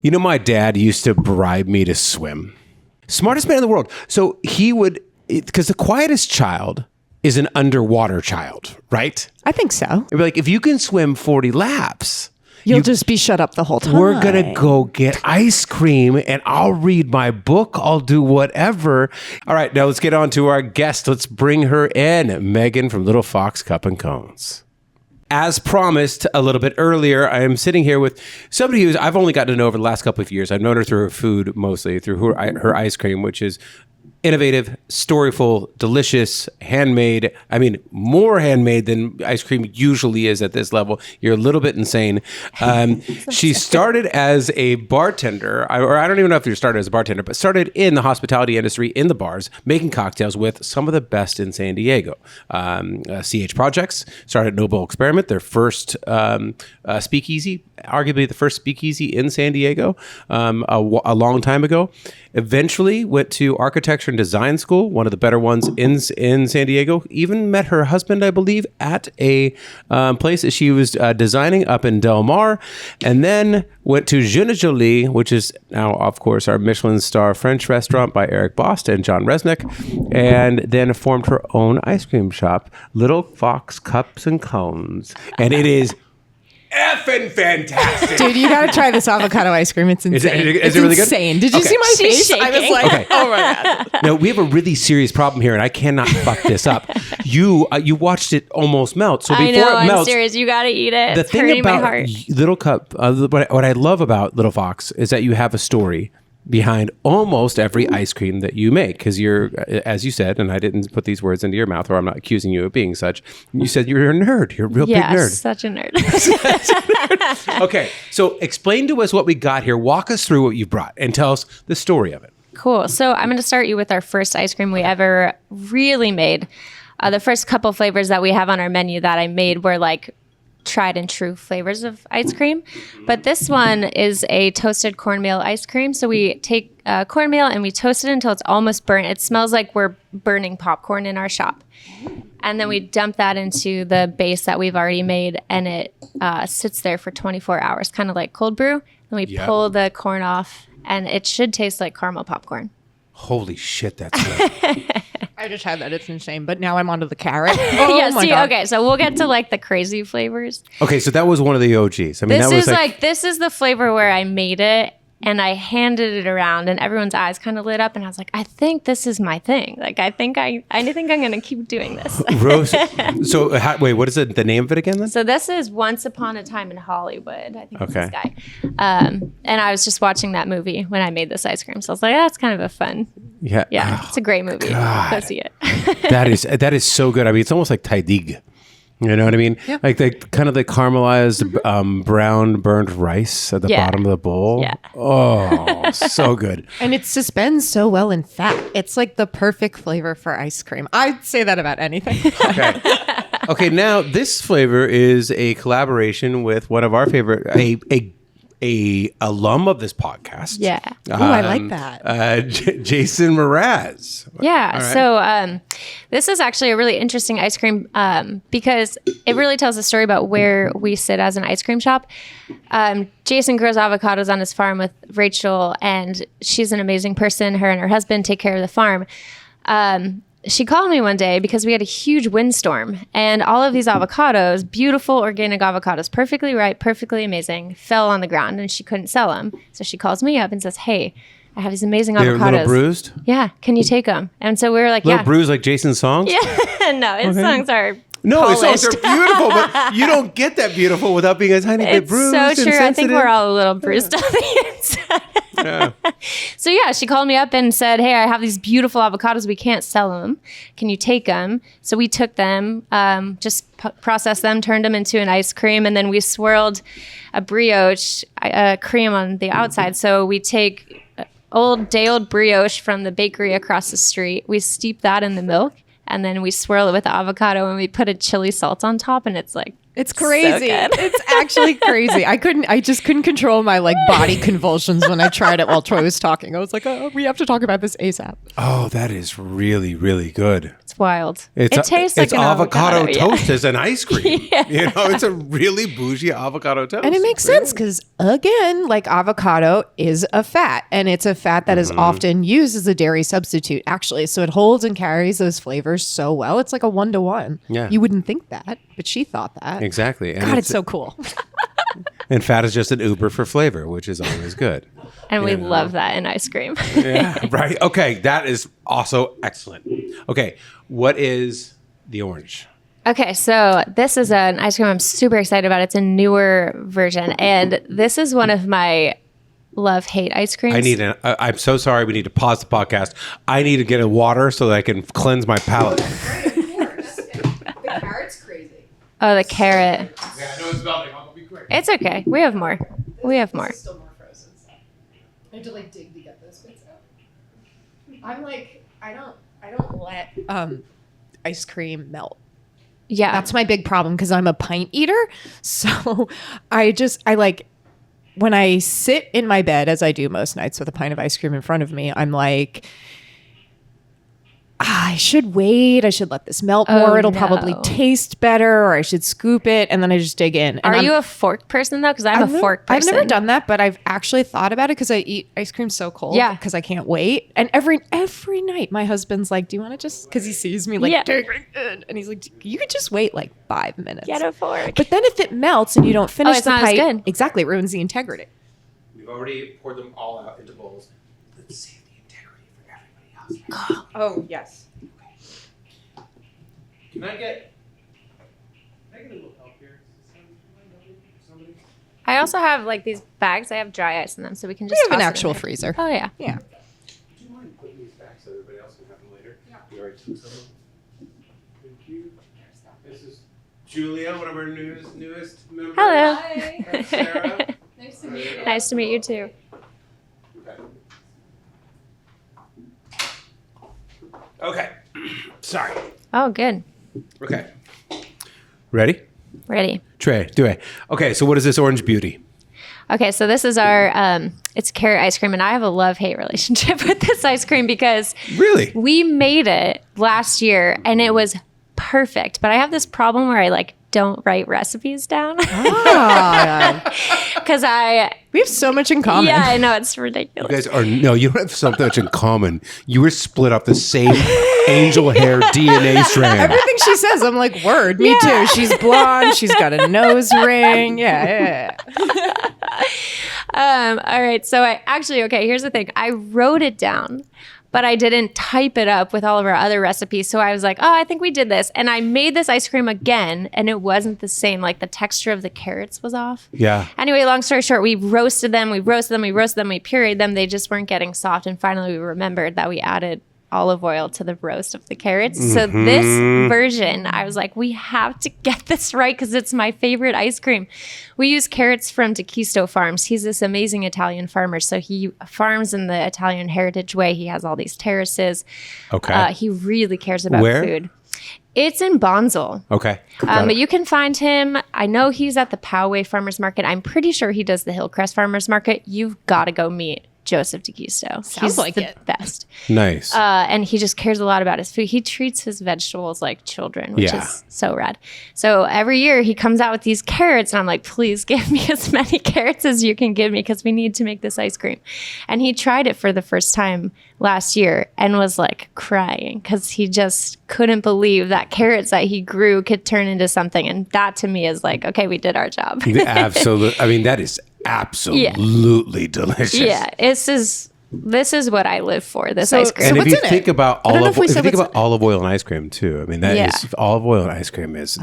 You know, my dad used to bribe me to swim. Smartest man in the world. So he would, because the quietest child is an underwater child, right? I think so. It'd be like, if you can swim 40 laps, You'll just be shut up the whole time. we're going to go get ice cream and I'll read my book. I'll do whatever. All right, now let's get on to our guest. Let's bring her in. Megan from Little Fox Cup and Cones. As promised a little bit earlier, I am sitting here with somebody who's I've only gotten to know over the last couple of years. I've known her through her food, mostly through her ice cream, which is innovative, storyful, delicious, handmade. I mean, more handmade than ice cream usually is at this level. You're a little bit insane. She started as a bartender, or I don't even know if you started as a bartender, but started in the hospitality industry, in the bars, making cocktails with some of the best in San Diego. CH Projects started Noble Experiment, their first speakeasy, arguably the first speakeasy in San Diego a long time ago. Eventually went to architecture and design school, one of the better ones in San Diego. Even met her husband, I believe, at a place that she was designing up in Del Mar. And then went to Juju Lee, which is now, of course, our Michelin star French restaurant by Eric Bost and John Resnick. And then formed her own ice cream shop, Little Fox Cups and Cones. And it is effing fantastic. Dude, you got to try this avocado ice cream. It's insane. Is it really good? Insane. Did you see my face? Shaking. I was like, Okay. oh my God. Now, we have a really serious problem here, and I cannot fuck this up. You watched it almost melt. So before I know, it melts, I'm serious. You gotta eat it. the It's thing hurting my about heart. Little Cup, what I love about Little Fox is that you have a story behind almost every ice cream that you make, because you're, as you said, and I didn't put these words into your mouth, or I'm not accusing you of being such. You said you're a nerd. You're a real big nerd. Such a nerd. Okay, so explain to us what we got here. Walk us through what you brought and tell us the story of it. Cool. So I'm going to start you with our first ice cream we ever really made. The first couple flavors that we have on our menu that I made were like tried and true flavors of ice cream. But this one is a toasted cornmeal ice cream. So we take cornmeal and we toast it until it's almost burnt. It smells like we're burning popcorn in our shop. And then we dump that into the base that we've already made, and it sits there for 24 hours, kind of like cold brew. Then we pull the corn off, and it should taste like caramel popcorn. Holy shit, that's good. I just had that. It's insane. But now I'm onto the carrot. Oh Yeah, my see, God. okay, so we'll get to like the crazy flavors. Okay, so that was one of the OGs. I mean, This that was is this is the flavor where I made it and I handed it around and everyone's eyes kind of lit up and I was like, I think this is my thing. Like, I think I'm going to keep doing this. Rose. So wait, what is it? The name of it again then? So this is Once Upon a Time in Hollywood. I think it's Okay. this guy. And I was just watching that movie when I made this ice cream. So I was like, that's kind of a fun. Yeah. Yeah, Oh, it's a great movie. God. Go see it. that is so good. I mean, it's almost like taidig. You know what I mean? Yep. Like the kind of the caramelized brown burnt rice at the Yeah. bottom of the bowl. Yeah. Oh, so good. And it suspends so well in fat. It's like the perfect flavor for ice cream. I'd say that about anything. Okay. Okay, now this flavor is a collaboration with one of our favorite, a alum of this podcast. Yeah. Oh, I like that. Jason Mraz. Yeah. All right. So this is actually a really interesting ice cream because it really tells a story about where we sit as an ice cream shop. Jason grows avocados on his farm with Rachel, and she's an amazing person. Her and her husband take care of the farm. She called me one day because we had a huge windstorm and all of these avocados, beautiful organic avocados, perfectly ripe, perfectly amazing, fell on the ground and she couldn't sell them. So she calls me up and says, hey, I have these amazing They're avocados. a little bruised? Yeah. Can you take them? And so we were like, Little yeah. bruised like Jason's songs? Yeah. No, his songs are No, his songs are polished. beautiful, but you don't get that beautiful without being a tiny bit It's bruised so and true. I think sensitive. we're all a little bruised on the inside. Yeah. So yeah, she called me up and said, hey, I have these beautiful avocados. We can't sell them. Can you take them? So we took them, just processed them, turned them into an ice cream, and then we swirled a brioche cream on the outside. So we take old brioche from the bakery across the street. We steep that in the milk, and then we swirl it with avocado, and we put a chili salt on top, and it's like It's crazy. good. It's actually crazy. I just couldn't control my like body convulsions when I tried it while Troy was talking. I was like, oh, we have to talk about this ASAP. Oh, that is really, really good. It's wild. It tastes like it's an avocado avocado. toast as an ice cream. You know, it's a really bougie avocado toast. And it makes sense because, again, like avocado is a fat, and it's a fat that is often used as a dairy substitute, actually. So it holds and carries those flavors so well. It's like a 1-to-1. Yeah. You wouldn't think that, but she thought that. Exactly. And God, it's so cool. and fat is just an Uber for flavor, which is always good. And we love that in ice cream. Yeah, right. Okay, that is also excellent. Okay, what is the orange? Okay, so this is an ice cream I'm super excited about. It's a newer version, and this is one of my love-hate ice creams. I'm so sorry. We need to pause the podcast. I need to get a water so that I can cleanse my palate. The carrot's crazy. Oh, the carrot. Yeah, I know it's melting. I'll be quick. It's okay. We have more. We have more. Still more frozen stuff. I have to like dig to get those bits out. I'm like, I don't let ice cream melt. Yeah. That's my big problem because I'm a pint eater. So I like when I sit in my bed, as I do most nights with a pint of ice cream in front of me, I'm like, I should wait. I should let this melt more. It'll probably taste better, or I should scoop it. And then I just dig in. And Are you a fork person though? Because I'm a fork person. I've never done that, but I've actually thought about it because I eat ice cream so cold. Yeah. Because I can't wait. And every night, my husband's like, "Do you want to just?" Because he sees me like, and he's like, "You could just wait like 5 minutes." Get a fork. But then if it melts and you don't finish it's the not as pint, good. exactly, it ruins the integrity. We've already poured them all out into bowls. Let's save the integrity for everybody else. Oh yes. Can I get a little help here? Somebody? I also have like these bags. I have dry ice in them, so we can We just have an toss it in actual there. freezer. Oh yeah. Yeah. Do you mind putting these back so everybody else can have them later? Yeah. We already took some of them. Thank you. This is Julia, one of our newest members. Hello. That's Sarah. Nice to meet you. Nice to meet you too. Okay. Sorry. Oh, good. Okay. Ready? Ready. Trey, do it. Okay, so what is this orange beauty? Okay, so this is our it's carrot ice cream, and I have a love-hate relationship with this ice cream because Really? we made it last year and it was perfect. But I have this problem where I like don't write recipes down because We have so much in common. yeah, I know it's You ridiculous. guys are, no, you don't have so much in common. You were split off the same angel hair DNA strand. Everything she says, I'm like, word. Me too. She's blonde. She's got a nose ring. Yeah. All right, so here's the thing. I wrote it down, but I didn't type it up with all of our other recipes. So I was like, oh, I think we did this. And I made this ice cream again, and it wasn't the same. Like the texture of the carrots was off. Yeah. Anyway, long story short, we roasted them, we pureed them. They just weren't getting soft. And finally, we remembered that we added olive oil to the roast of the carrots. So this version, I was like, we have to get this right because it's my favorite ice cream. We use carrots from Taquisto Farms. He's this amazing Italian farmer. So he farms in the Italian heritage way. He has all these terraces. Okay. He really cares about Where? food. It's in Bonsall. Okay. But you can find him. I know he's at the Poway Farmers Market. I'm pretty sure he does the Hillcrest Farmers Market. You've got to go meet Joseph Taquisto. He's like the it. best. Nice. And he just cares a lot about his food. He treats his vegetables like children, which is so rad. So every year he comes out with these carrots, and I'm like, please give me as many carrots as you can give me because we need to make this ice cream. And he tried it for the first time last year and was like crying because he just couldn't believe that carrots that he grew could turn into something. And that to me is like, okay, we did our job. Absolutely. I mean, that is absolutely delicious. Yeah, this is what I live for, this ice cream. And So if you what's in think it? about I don't know if we said what's in olive oil and ice cream too, I mean that is olive oil and ice cream is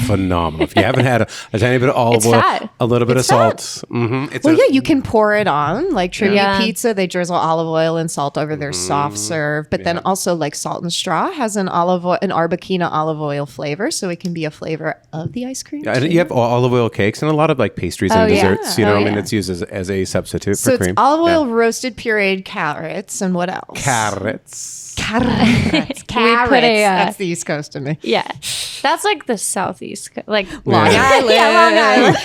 phenomenal. If you haven't had a tiny bit of olive It's oil, fat. a little bit It's of fat. salt. Mm-hmm. Well, you can pour it on like tribute Yeah. pizza. They drizzle olive oil and salt over their soft serve, but then also like Salt and Straw has an Arbequina olive oil flavor, so it can be a flavor of the ice cream. And too. you have olive oil cakes and a lot of like pastries and Oh, yeah. desserts. You know, Oh, I mean, yeah. it's used as a substitute So for it's cream. olive oil, roasted, pureed carrots, and what else? Carrots. Carrots. We put a, That's the East Coast to me. yeah. That's like the southeast, like Long Island. Yeah, Long Island.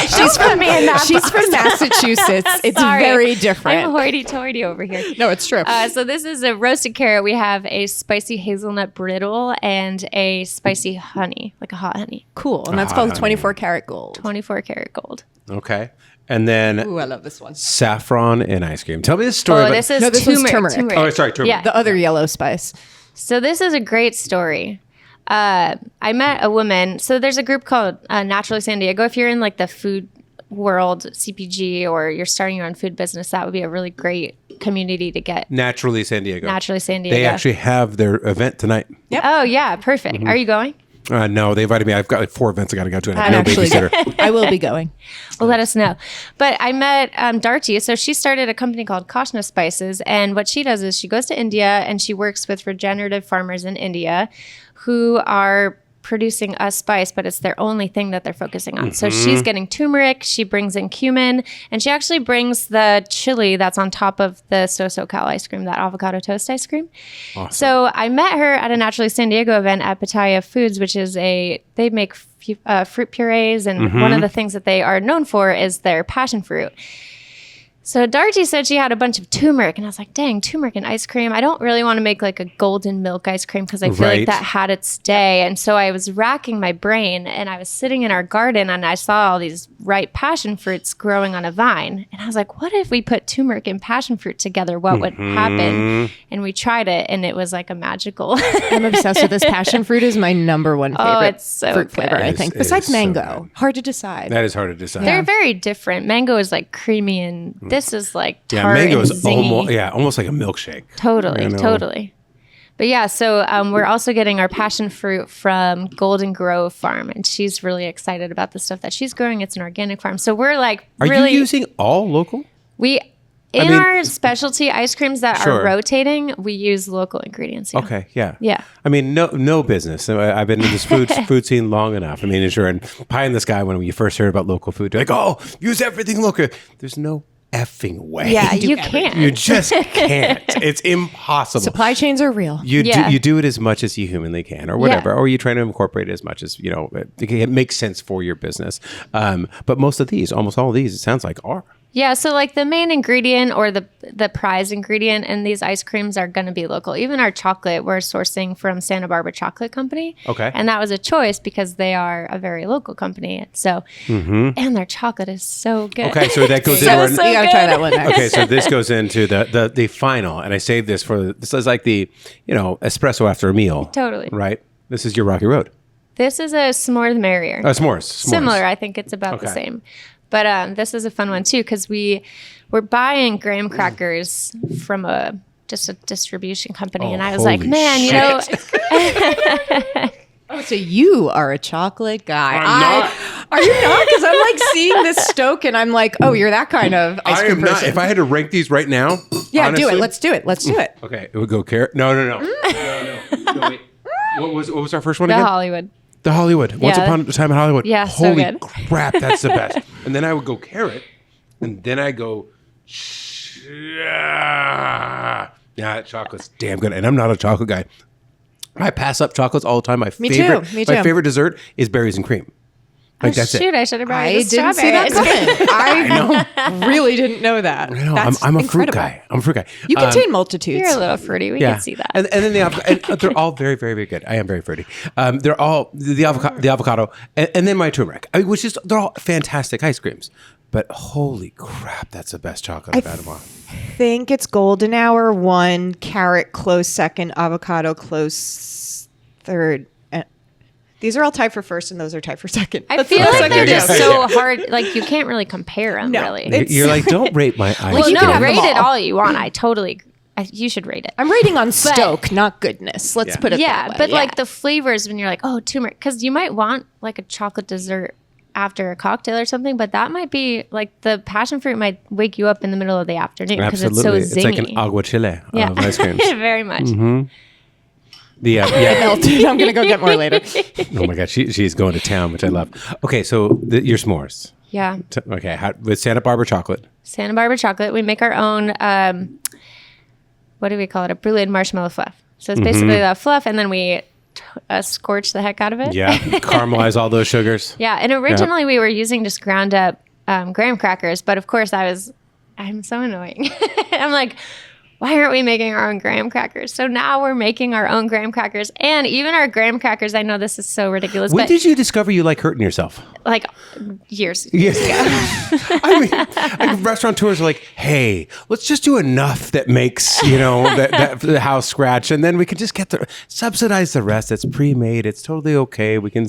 She's from She's from Massachusetts. It's Sorry. very different. I'm hoity-toity over here. No, it's true. So this is a roasted carrot. We have a spicy hazelnut brittle and a spicy honey, like a hot honey. Cool. And that's called 24 karat gold. 24 karat gold. Okay. And then Ooh, I love this one. saffron and ice cream. Tell me the story. Oh, about this is No, this one's turmeric. turmeric. Oh, sorry, turmeric. Yeah. The other yellow spice. So this is a great story. I met a woman. So there's a group called Naturally San Diego. If you're in like the food world, CPG, or you're starting your own food business, that would be a really great community to get. Naturally San Diego. Naturally San Diego. They actually have their event tonight. Yep. Oh yeah, perfect. Are you going? No, they invited me. I've got like 4 events I got to go to. And I I'm have no actually babysitter. I will be going. Well, let us know. But I met Darty. So she started a company called Kashna Spices. And what she does is she goes to India and she works with regenerative farmers in India who are producing a spice, but it's their only thing that they're focusing on. So she's getting turmeric, she brings in cumin, and she actually brings the chili that's on top of the SoCal ice cream, that avocado toast ice cream. Awesome. So I met her at a Naturally San Diego event at Pattaya Foods, which is they make fruit purees, and one of the things that they are known for is their passion fruit. So Darty said she had a bunch of turmeric, and I was like, dang, turmeric and ice cream. I don't really want to make like a golden milk ice cream because I feel Right. like that had its day. And so I was racking my brain, and I was sitting in our garden, and I saw all these ripe passion fruits growing on a vine. And I was like, what if we put turmeric and passion fruit together? What would happen? And we tried it, and it was like a magical. I'm obsessed with this. Passion fruit is my number one favorite it's so fruit good. flavor, I think. It is Besides so mango. good. Hard to decide. That is hard to decide. They're very different. Mango is like creamy, and this is like tart Yeah, mango and is zingy. almost like a milkshake. Totally, You know? totally. But yeah, so we're also getting our passion fruit from Golden Grove Farm, and she's really excited about the stuff that she's growing. It's an organic farm, so we're like Are really you using all local? in mean- our specialty ice creams that Sure. are rotating. We use local ingredients. Yeah. Okay, yeah. Yeah. I mean, no business. I've been in this food scene long enough. I mean, sure, and pie in the sky when you first heard about local food, you're like, oh, use everything local. There's no effing way. Yeah, do you everything. can't. You just can't. It's impossible. Supply chains are real. Yeah. You do it as much as you humanly can, or whatever, or you're trying to incorporate it as much as it makes sense for your business. But almost all of these, it sounds like are. Yeah, so like the main ingredient or the prize ingredient in these ice creams are going to be local. Even our chocolate, we're sourcing from Santa Barbara Chocolate Company. Okay. And that was a choice because they are a very local company. So, and their chocolate is so good. Okay, so that goes So, in. so you gotta try good. that one next. Okay, so this goes into the final, and I saved this this is like the espresso after a meal. Totally. Right. This is your Rocky Road. This is a s'more the merrier. S'mores. Similar, I think it's about the Okay. same. But this is a fun one too because we're buying graham crackers from just a distribution company, and I was like, holy man, Oh, so you are a chocolate guy. I'm not. Are you not? Because I'm like seeing this stoke and I'm like, oh, you're that kind of ice I cream am not. person. If I had to rank these right now, Yeah, honestly, do it. Let's do it. Let's do it. Okay, it would go carrot. No. No, wait. What was our first one the again? Hollywood. The Hollywood. Once Yeah. upon a time in Hollywood. Yeah, so Holy good. crap, that's the best. And then I would go carrot, and then I go. Yeah, chocolate's damn good, and I'm not a chocolate guy. I pass up chocolates all the time. My Me favorite, too. Me too. My favorite dessert is berries and cream. Like that's Shoot, it. I should have brought I you the didn't see that strawberries. coming. I really didn't know that. I know. That's I'm a fruit incredible. guy. I'm a fruit guy. You contain multitudes. You're a little fruity. We can see that. And then the avocado, and they're all very, very, very good. I am very fruity. They're all the avocado, and then my turmeric, they're all fantastic ice creams. But holy crap, that's the best chocolate I've had in a while. think it's golden hour 1, carrot close second, avocado close third. These are all tied for first, and those are tied for second. I That's feel the best like I can they're do. just so hard. Like you can't really compare them. No. Really. It's- You're like, don't rate my ice Well, you no, can have them rate it all. all you want. I totally. You should rate it. I'm rating on stoke, not goodness. Let's Yeah. put it Yeah, that way. but like the flavors when you're like, oh, turmeric, because you might want like a chocolate dessert after a cocktail or something, but that might be like the passion fruit might wake you up in the middle of the afternoon because it's so Absolutely, zingy. it's like an aguachile yeah, of ice creams. very much. Yeah. melted. I'm gonna go get more later. Oh my god, she's going to town, which I love. Okay, so your s'mores. Yeah, Okay, with Santa Barbara chocolate. Santa Barbara chocolate. We make our own. What do we call it? A brulee marshmallow fluff. So it's basically the fluff, and then we scorch the heck out of it. Yeah, caramelize all those sugars. Yeah, and originally we were using just ground up graham crackers, but of course I'm so annoying. I'm like, why aren't we making our own graham crackers? So now we're making our own graham crackers, and even our graham crackers. I know this is so ridiculous. When but did you discover you like hurting yourself? like years ago. I mean, like restaurateurs are like, hey, let's just do enough that makes, that the house scratch, and then we can just subsidize the rest. It's pre-made. It's totally okay. We can,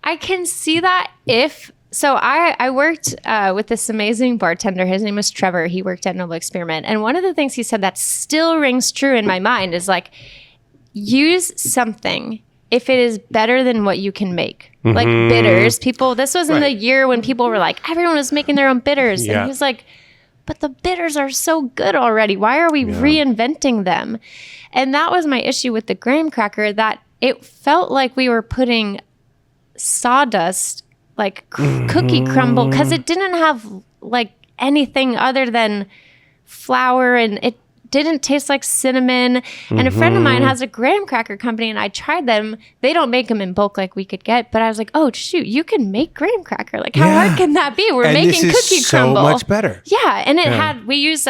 I can see that if. So I worked with this amazing bartender. His name was Trevor. He worked at Noble Experiment. And one of the things he said that still rings true in my mind is like, use something if it is better than what you can make. Like bitters. This was in the year when people were like, everyone was making their own bitters. Yeah. And he was like, but the bitters are so good already. Why are we reinventing them? And that was my issue with the graham cracker, that it felt like we were putting sawdust, like cookie crumble, because it didn't have like anything other than flour, and it didn't taste like cinnamon. And a friend of mine has a graham cracker company, and I tried them. They don't make them in bulk like we could get, but I was like, oh shoot, you can make graham cracker. Like how hard can that be? We're making cookie crumble. So much better. Yeah, and we use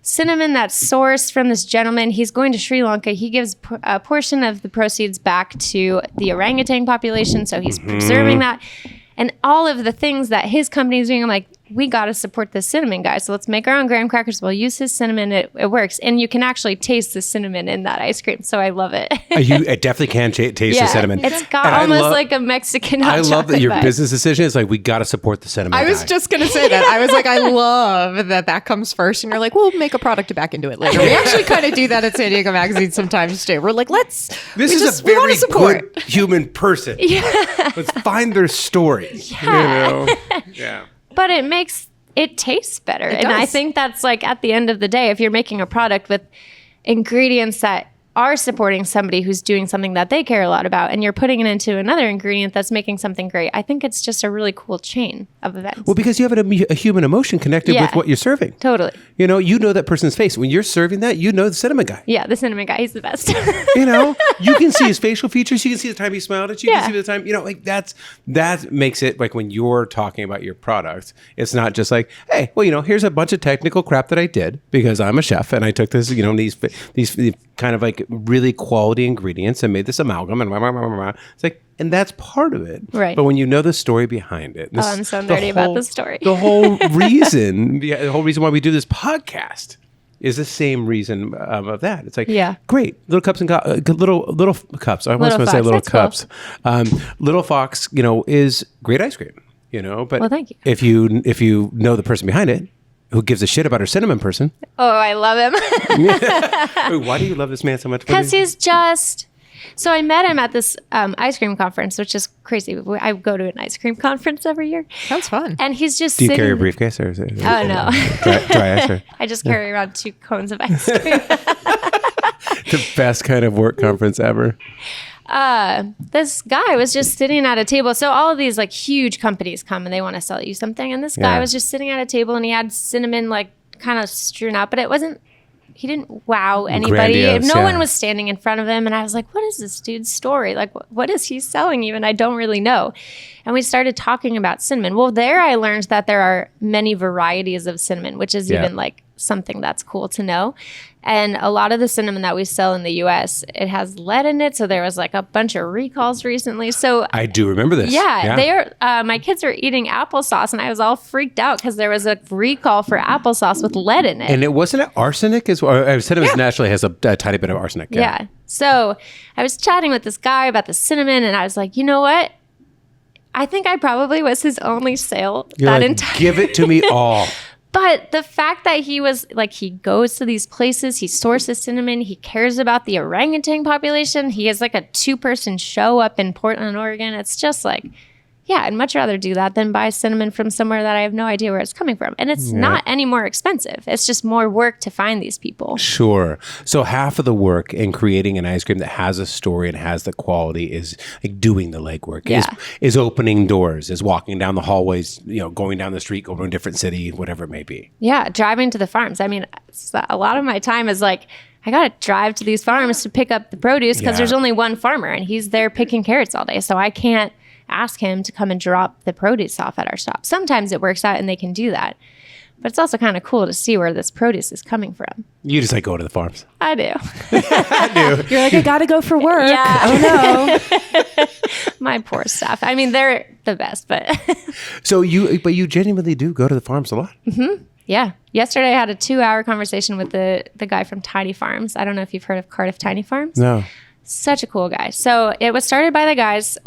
cinnamon that's sourced from this gentleman. He's going to Sri Lanka. He gives a portion of the proceeds back to the orangutan population, so he's preserving that. And all of the things that his company is doing, I'm like, we got to support this cinnamon guy. So let's make our own graham crackers. We'll use his cinnamon. It works. And you can actually taste the cinnamon in that ice cream. So I love it. It definitely can taste the cinnamon. It's got almost like a Mexican hot chocolate. I love that your vibe. business decision is like, we got to support the cinnamon I was just going to say that. I was like, I love that comes first. And you're like, we'll make a product to back into it later. We actually kind of do that at San Diego Magazine sometimes too. We're like, This is a very good human person. Yeah. Let's find their story. Yeah. Yeah. But it tastes better. And I think that's like at the end of the day, if you're making a product with ingredients that are supporting somebody who's doing something that they care a lot about, and you're putting it into another ingredient that's making something great, I think it's just a really cool chain of events. Well, because you have a human emotion connected with what you're serving. Totally. You know that person's face. When you're serving that, you know the cinnamon guy. Yeah, the cinnamon guy, he's the best. You can see his facial features. You can see the time he smiled at you. You can see the time, like that makes it like when you're talking about your product, it's not just like, hey, well, here's a bunch of technical crap that I did because I'm a chef and I took this, these kind of like really quality ingredients and made this amalgam and blah, blah, blah, blah, blah. It's like, and that's part of it. Right. But when you know the story behind it. I'm so nerdy about the story. The whole reason why we do this podcast is the same reason of that. It's like, great, little cups and little cups. I was going to say little cups. Cool. Little Fox, is great ice cream, but well, thank you. If you know the person behind it, who gives a shit about her cinnamon person. Oh, I love him. Wait, why do you love this man so much? Because he's just... So I met him at this ice cream conference, which is crazy. I go to an ice cream conference every year. Sounds fun. And he's just Do you carry a briefcase? Or is it, oh, no. Dry ice? Or? I just carry around 2 cones of ice cream. The best kind of work conference ever. This guy was just sitting at a table. So all of these like huge companies come and they want to sell you something. And this guy was just sitting at a table and he had cinnamon like kind of strewn out, but he didn't wow anybody. Grandiose, no one was standing in front of him. And I was like, what is this dude's story? Like, what is he selling you? And I don't really know. And we started talking about cinnamon. Well, there I learned that there are many varieties of cinnamon, which is even like something that's cool to know. And a lot of the cinnamon that we sell in the US, it has lead in it. So there was like a bunch of recalls recently. So I do remember this. My kids were eating applesauce and I was all freaked out because there was a recall for applesauce with lead in it. And it wasn't arsenic as well. Cinnamon naturally has a tiny bit of arsenic. Yeah. So I was chatting with this guy about the cinnamon and I was like, you know what? I think I probably was his only sale entire. Give it to me all. But the fact that he was like, he goes to these places, he sources cinnamon, he cares about the orangutan population. He has like a 2-person show up in Portland, Oregon. It's just like, yeah, I'd much rather do that than buy cinnamon from somewhere that I have no idea where it's coming from. And it's not any more expensive. It's just more work to find these people. Sure. So half of the work in creating an ice cream that has a story and has the quality is like doing the legwork, is opening doors, is walking down the hallways, going down the street, going to a different city, whatever it may be. Yeah, driving to the farms. I mean, a lot of my time is like, I got to drive to these farms to pick up the produce because Yeah. there's only one farmer and he's there picking carrots all day. So I can't ask him to come and drop the produce off at our shop. Sometimes it works out and they can do that. But it's also kind of cool to see where this produce is coming from. You just like go to the farms. I do. You're like, I got to go for work. Yeah. Oh, no. My poor staff. I mean, they're the best, but So you genuinely do go to the farms a lot? yeah. Yesterday I had a 2-hour conversation with the guy from Tiny Farms. I don't know if you've heard of Cardiff Tiny Farms. No. Such a cool guy. So it was started by the guys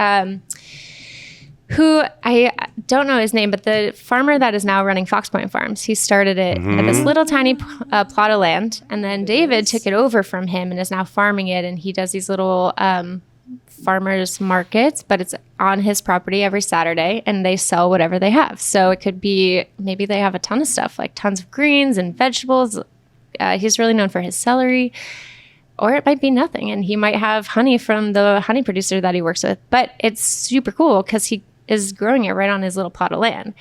who I don't know his name, but the farmer that is now running Fox Point Farms, he started it at this little tiny plot of land. And then David took it over from him and is now farming it. And he does these little farmers markets, but it's on his property every Saturday and they sell whatever they have. So it could be, maybe they have a ton of stuff, like tons of greens and vegetables. He's really known for his celery. Or it might be nothing. And he might have honey from the honey producer that he works with. But it's super cool because he is growing it right on his little plot of land.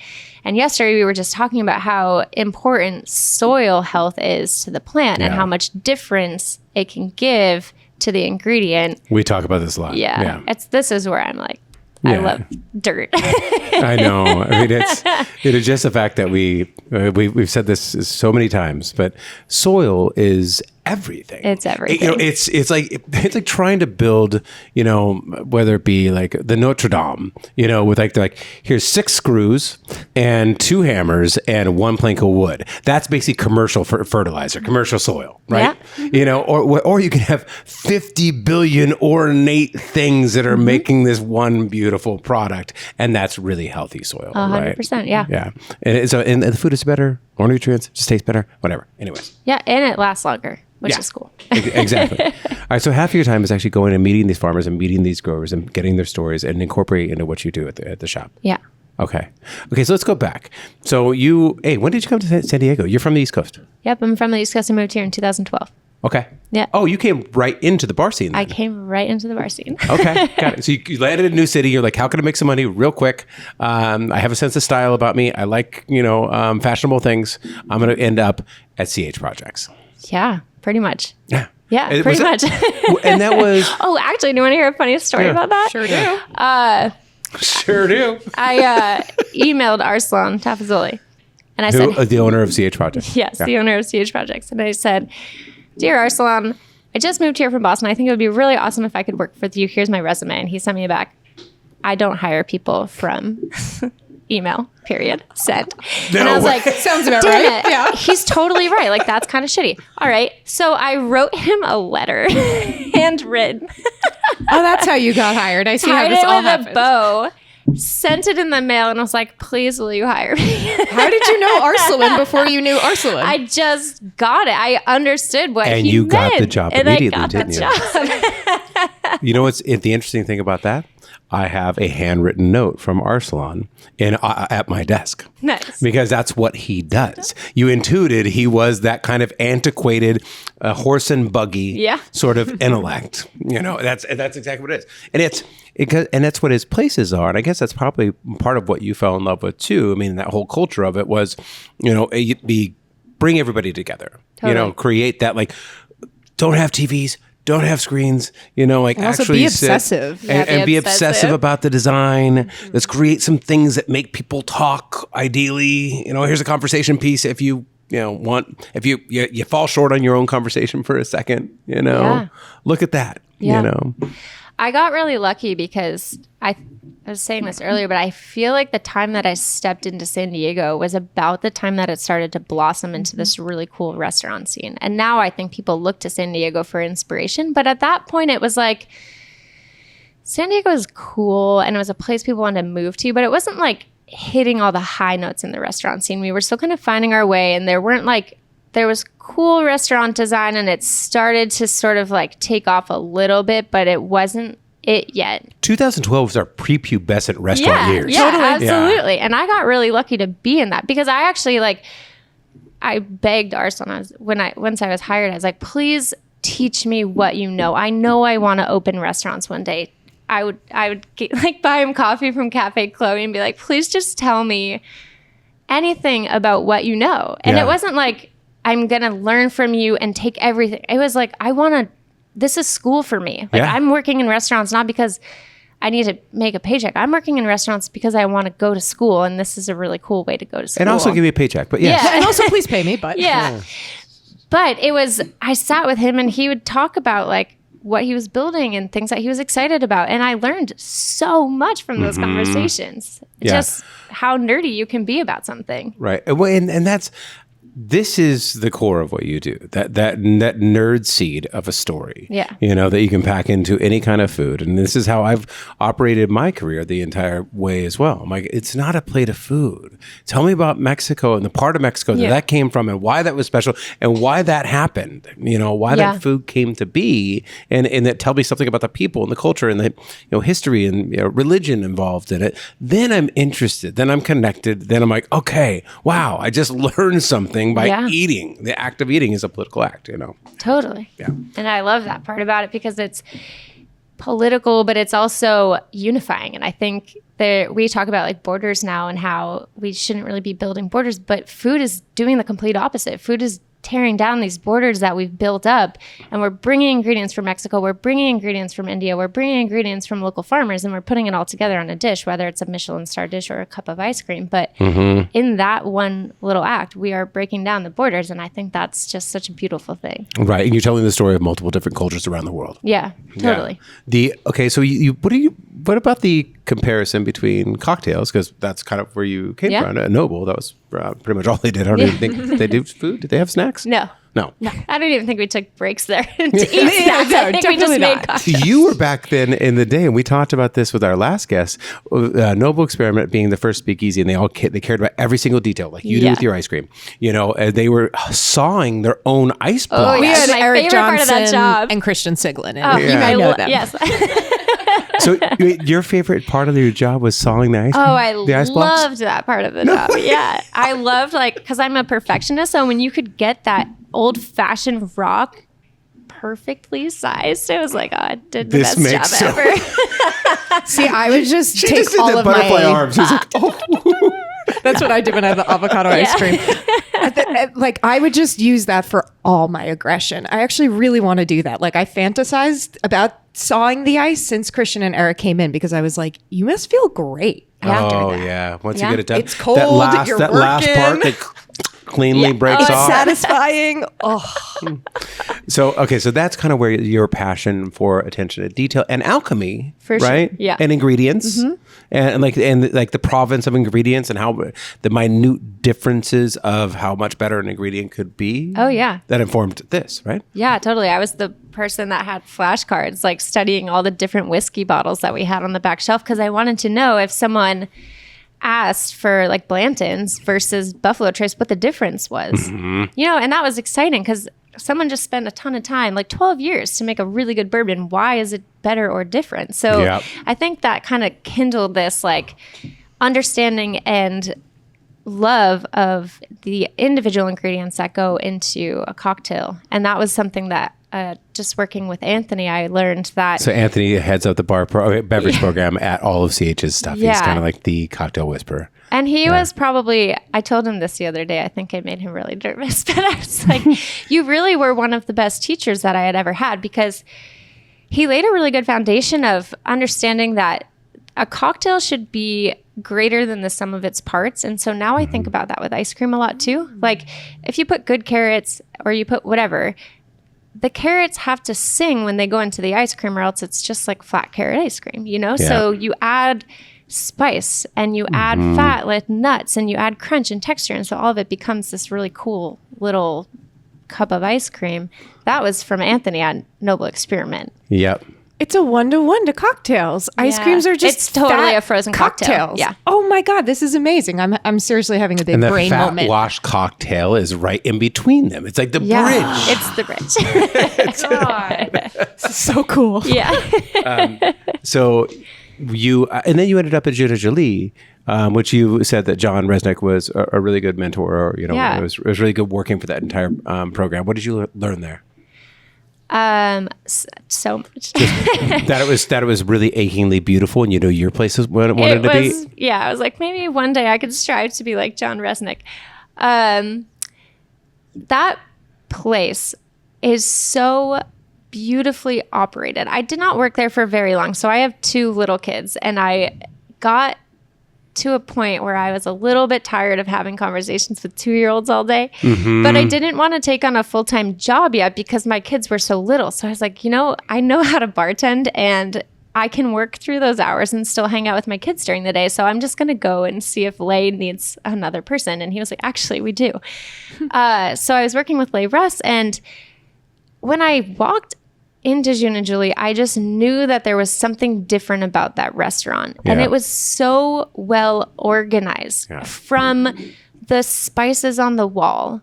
And yesterday we were just talking about how important soil health is to the plant and how much difference it can give to the ingredient. We talk about this a lot. Yeah. This is where I'm like, I Yeah. love dirt. I know. I mean, it is just the fact that we've said this so many times, but soil is everything. It's everything. It's like trying to build, whether it be like the Notre Dame, with like here's 6 screws and 2 hammers and 1 plank of wood. That's basically commercial fertilizer, commercial soil, right? Yeah. Or you can have 50 billion ornate things that are making this one beautiful product, and that's really healthy soil. 100%, right? yeah. Yeah. And the food is better, more nutrients, just tastes better, whatever. Anyways. Yeah, and it lasts longer, which Yeah. is cool. Exactly. All right. So half of your time is actually going and meeting these farmers and meeting these growers and getting their stories and incorporating into what you do at the shop. Yeah. Okay. So let's go back. So when did you come to San Diego? You're from the East Coast. Yep, I'm from the East Coast. I moved here in 2012. Okay. Yeah. Oh, you came right into the bar scene then. I came right into the bar scene. Okay, got it. So you landed in a new city. You're like, how can I make some money real quick? I have a sense of style about me. I like, fashionable things. I'm going to end up at CH Projects. Yeah, pretty much. Yeah. Yeah, Was pretty that- much. And that was... Oh, actually, do you want to hear a funny story about that? Sure do. Sure do. I emailed Arslan Tafazzoli. And I said, The owner of CH Projects. yes, the owner of CH Projects. And I said, Dear Arslan, I just moved here from Boston. I think it would be really awesome if I could work with you. Here's my resume. And he sent me back, I don't hire people from email, period, send. No And I was way. like, Sounds about damn right. it. Yeah. He's totally right. Like, that's kind of shitty. All right. So I wrote him a letter, handwritten, Oh, that's how you got hired. I see how tied this it all with a happened. bow, sent it in the mail, and was like, please, will you hire me? How did you know Arslan before you knew Arslan? I just got it. I understood what And he you got meant, the job and immediately, I got didn't you? the job. You know what's the interesting thing about that? I have a handwritten note from Arslan at my desk. Nice. Because that's what he does. You intuited he was that kind of antiquated horse and buggy sort of intellect. That's exactly what it is. And that's what his places are. And I guess that's probably part of what you fell in love with too. I mean, that whole culture of it was, bring everybody together. Totally. Create that, like, don't have TVs. Don't have screens, And also actually be sit obsessive. and be obsessive about the design. Let's create some things that make people talk. Ideally, here's a conversation piece. If you if you fall short on your own conversation for a second, look at that. Yeah. I got really lucky because I was saying this earlier, but I feel like the time that I stepped into San Diego was about the time that it started to blossom into this really cool restaurant scene. And now I think people look to San Diego for inspiration. But at that point, it was like, San Diego is cool and it was a place people wanted to move to, but it wasn't like hitting all the high notes in the restaurant scene. We were still kind of finding our way, and there was cool restaurant design, and it started to sort of like take off a little bit, but it wasn't it yet. 2012 was our prepubescent restaurant years. Yeah, Totally. absolutely. And I got really lucky to be in that because I actually I begged Arslan once I was hired, I was like, please teach me what you know. I know I want to open restaurants one day. I would buy him coffee from Cafe Chloe and be like, please just tell me anything about what you know. And it wasn't like I'm going to learn from you and take everything. It was like, this is school for me. Like Yeah. I'm working in restaurants, not because I need to make a paycheck. I'm working in restaurants because I want to go to school. And this is a really cool way to go to school. And also give me a paycheck. But yes. And also, please pay me. But Yeah. But I sat with him and he would talk about like what he was building and things that he was excited about. And I learned so much from those conversations. Yeah. Just how nerdy you can be about something. Right. And this is the core of what you do. That nerd seed of a story. Yeah. That you can pack into any kind of food. And this is how I've operated my career the entire way as well. I'm like, it's not a plate of food. Tell me about Mexico and the part of Mexico that came from and why that was special and why that happened. Why that food came to be and that tell me something about the people and the culture and the history and religion involved in it. Then I'm interested. Then I'm connected. Then I'm like, okay, wow, I just learned something by eating. The act of eating is a political act, Totally. Yeah. And I love that part about it because it's political, but it's also unifying. And I think we talk about like borders now and how we shouldn't really be building borders, but food is doing the complete opposite. Food is tearing down these borders that we've built up, and we're bringing ingredients from Mexico, we're bringing ingredients from India, we're bringing ingredients from local farmers, and we're putting it all together on a dish, whether it's a Michelin star dish or a cup of ice cream. But in that one little act, we are breaking down the borders, and I think that's just such a beautiful thing. Right. And you're telling the story of multiple different cultures around the world. Yeah, totally. Yeah. So what about the comparison between cocktails? Because that's kind of where you came from. At Noble, that was pretty much all they did. I don't even think they do food. Did they have snacks? No. I don't even think we took breaks there to eat snacks. I think we just definitely made not. cocktails. You were back then in the day, and we talked about this with our last guest, Noble Experiment being the first speakeasy, and they cared about every single detail, like you do with your ice cream. They were sawing their own ice blocks. Oh, we had my Eric favorite part of that Johnson job. and Christian Siglin. And I know them. Yes. So your favorite part of your job was sawing the ice cream? Oh, I the ice blocks? loved that part of the job. Yeah. I loved because I'm a perfectionist. So when you could get that old fashioned rock perfectly sized, it was like, oh, I did the This best job ever. See, I would just She take just did all the of butterfly my arms. She's like, oh. That's what I did when I had the avocado ice cream. I would just use that for all my aggression. I actually really want to do that. Like I fantasized about sawing the ice since Christian and Eric came in because I was like, you must feel great after Oh, that. yeah. Once Yeah. you get it done. It's cold, That last you're part working. that cleanly breaks It's off. satisfying. Oh, So that's kind of where your passion for attention to detail and alchemy, For sure. right? Yeah. And ingredients, and the province of ingredients and how the minute differences of how much better an ingredient could be. Oh, yeah. That informed this, right? Yeah, totally. I was the person that had flashcards, like studying all the different whiskey bottles that we had on the back shelf because I wanted to know if someone asked for like Blanton's versus Buffalo Trace, what the difference was. And that was exciting because someone just spent a ton of time, like 12 years to make a really good bourbon. Why is it better or different? So I think that kind of kindled this like understanding and love of the individual ingredients that go into a cocktail. And that was something that just working with Anthony, I learned that. So Anthony heads up the beverage program at all of CH's stuff. He's kind of like the cocktail whisperer. And he was probably, I told him this the other day, I think it made him really nervous, but I was like, you really were one of the best teachers that I had ever had because he laid a really good foundation of understanding that a cocktail should be greater than the sum of its parts. And so now I think about that with ice cream a lot too. Like if you put good carrots or you put whatever, the carrots have to sing when they go into the ice cream or else it's just like flat carrot ice cream, So you add spice and you add fat like nuts and you add crunch and texture. And so all of it becomes this really cool little cup of ice cream. That was from Anthony at Noble Experiment. Yep. it's a 1-to-1 to cocktails. Ice Yeah. creams are just It's totally fat a frozen cocktail. cocktails. Yeah. Oh my God, this is amazing. I'm seriously having a big And the brain fat moment. wash cocktail is right in between them. It's like the Yeah. bridge. It's the bridge. This is so cool. Yeah. So you, and then you ended up at Juju Lee, which you said that John Resnick was a really good mentor, or Yeah. it was really good working for that entire program. What did you learn there? So much. that it was really achingly beautiful, and your place was what it wanted to be. Yeah, I was like, maybe one day I could strive to be like John Resnick. that place is so beautifully operated. I did not work there for very long. So I have 2 little kids, and I got to a point where I was a little bit tired of having conversations with 2-year-olds all day, but I didn't want to take on a full-time job yet because my kids were so little. So I was like, I know how to bartend, and I can work through those hours and still hang out with my kids during the day. So I'm just going to go and see if Lay needs another person. And he was like, actually, we do. So I was working with Lay Russ, and when I walked into Juju Lee, I just knew that there was something different about that restaurant. Yeah. And it was so well organized, from the spices on the wall.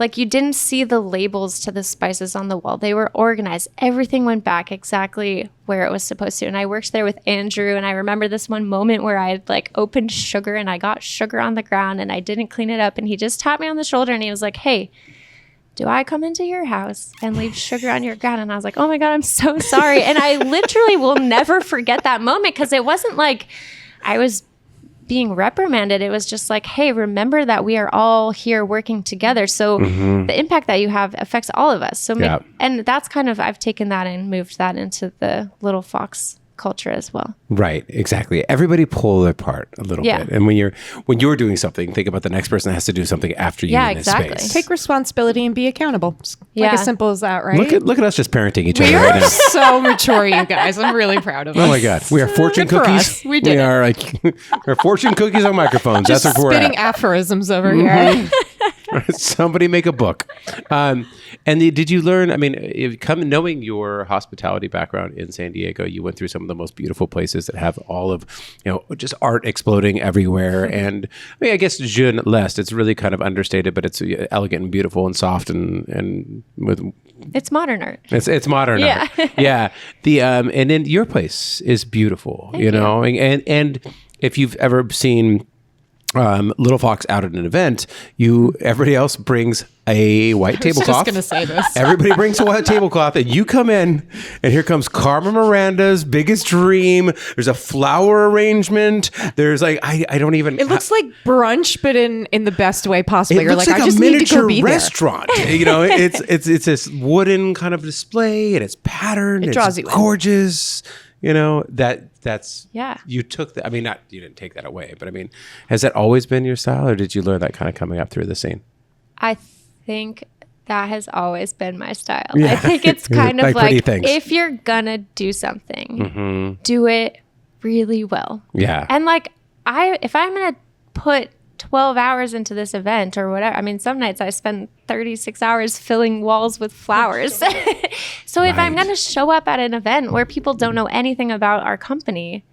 Like, you didn't see the labels to the spices on the wall. They were organized. Everything went back exactly where it was supposed to. And I worked there with Andrew, and I remember this one moment where I had opened sugar, and I got sugar on the ground, and I didn't clean it up. And he just tapped me on the shoulder, and he was like, hey, do I come into your house and leave sugar on your ground? And I was like, oh my God, I'm so sorry. And I literally will never forget that moment, because it wasn't like I was being reprimanded. It was just like, hey, remember that we are all here working together. So the impact that you have affects all of us. So, and that's kind of, I've taken that and moved that into the Little Fox culture as well. Right, exactly. Everybody pull their part a little bit. And when you're doing something, think about the next person that has to do something after you in this space. Take responsibility and be accountable. It's like as simple as that, right? Look at us just parenting each other We right are now. so mature, you guys. I'm really proud of us. Oh my God. We are fortune Good for cookies. us. We did it. are we're fortune cookies on microphones. Just That's what we're spitting at. aphorisms over here. Somebody make a book. Did you learn, knowing your hospitality background in San Diego, you went through some of the most beautiful places that have all of, just art exploding everywhere. And I guess Jeune L'Est, it's really kind of understated, but it's elegant and beautiful and soft and with... It's modern art. It's modern art. Yeah. And then your place is beautiful, you know, and if you've ever seen Little Fox out at an event, everybody else brings a white tablecloth. I was just going to say this. Everybody brings a white tablecloth, and you come in, and here comes Carmen Miranda's biggest dream. There's a flower arrangement. There's I don't even. It looks like brunch, but in the best way possible. It looks like I a just need to miniature go be restaurant. It's this wooden kind of display, and it's patterned. It draws you in. Gorgeous. That's Yeah. You took that. You didn't take that away, but has that always been your style, or did you learn that kind of coming up through the scene? I think that has always been my style. I think it's kind of like if you're gonna do something, do it really well. Yeah. And if I'm gonna put 12 hours into this event or whatever, some nights I spend 36 hours filling walls with flowers. So if I'm gonna show up at an event where people don't know anything about our company,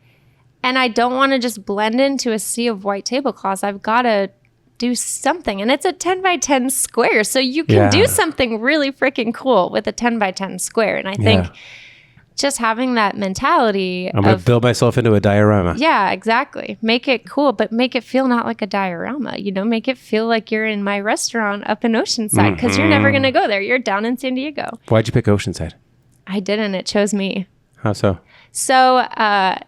and I don't want to just blend into a sea of white tablecloths, I've got to do something. And it's a 10 by 10 square. So you can do something really freaking cool with a 10 by 10 square. And I think just having that mentality I'm going to build myself into a diorama. Yeah, exactly. Make it cool, but make it feel not like a diorama. Make it feel like you're in my restaurant up in Oceanside, because you're never going to go there. You're down in San Diego. Why'd you pick Oceanside? I didn't. It chose me. How so? So I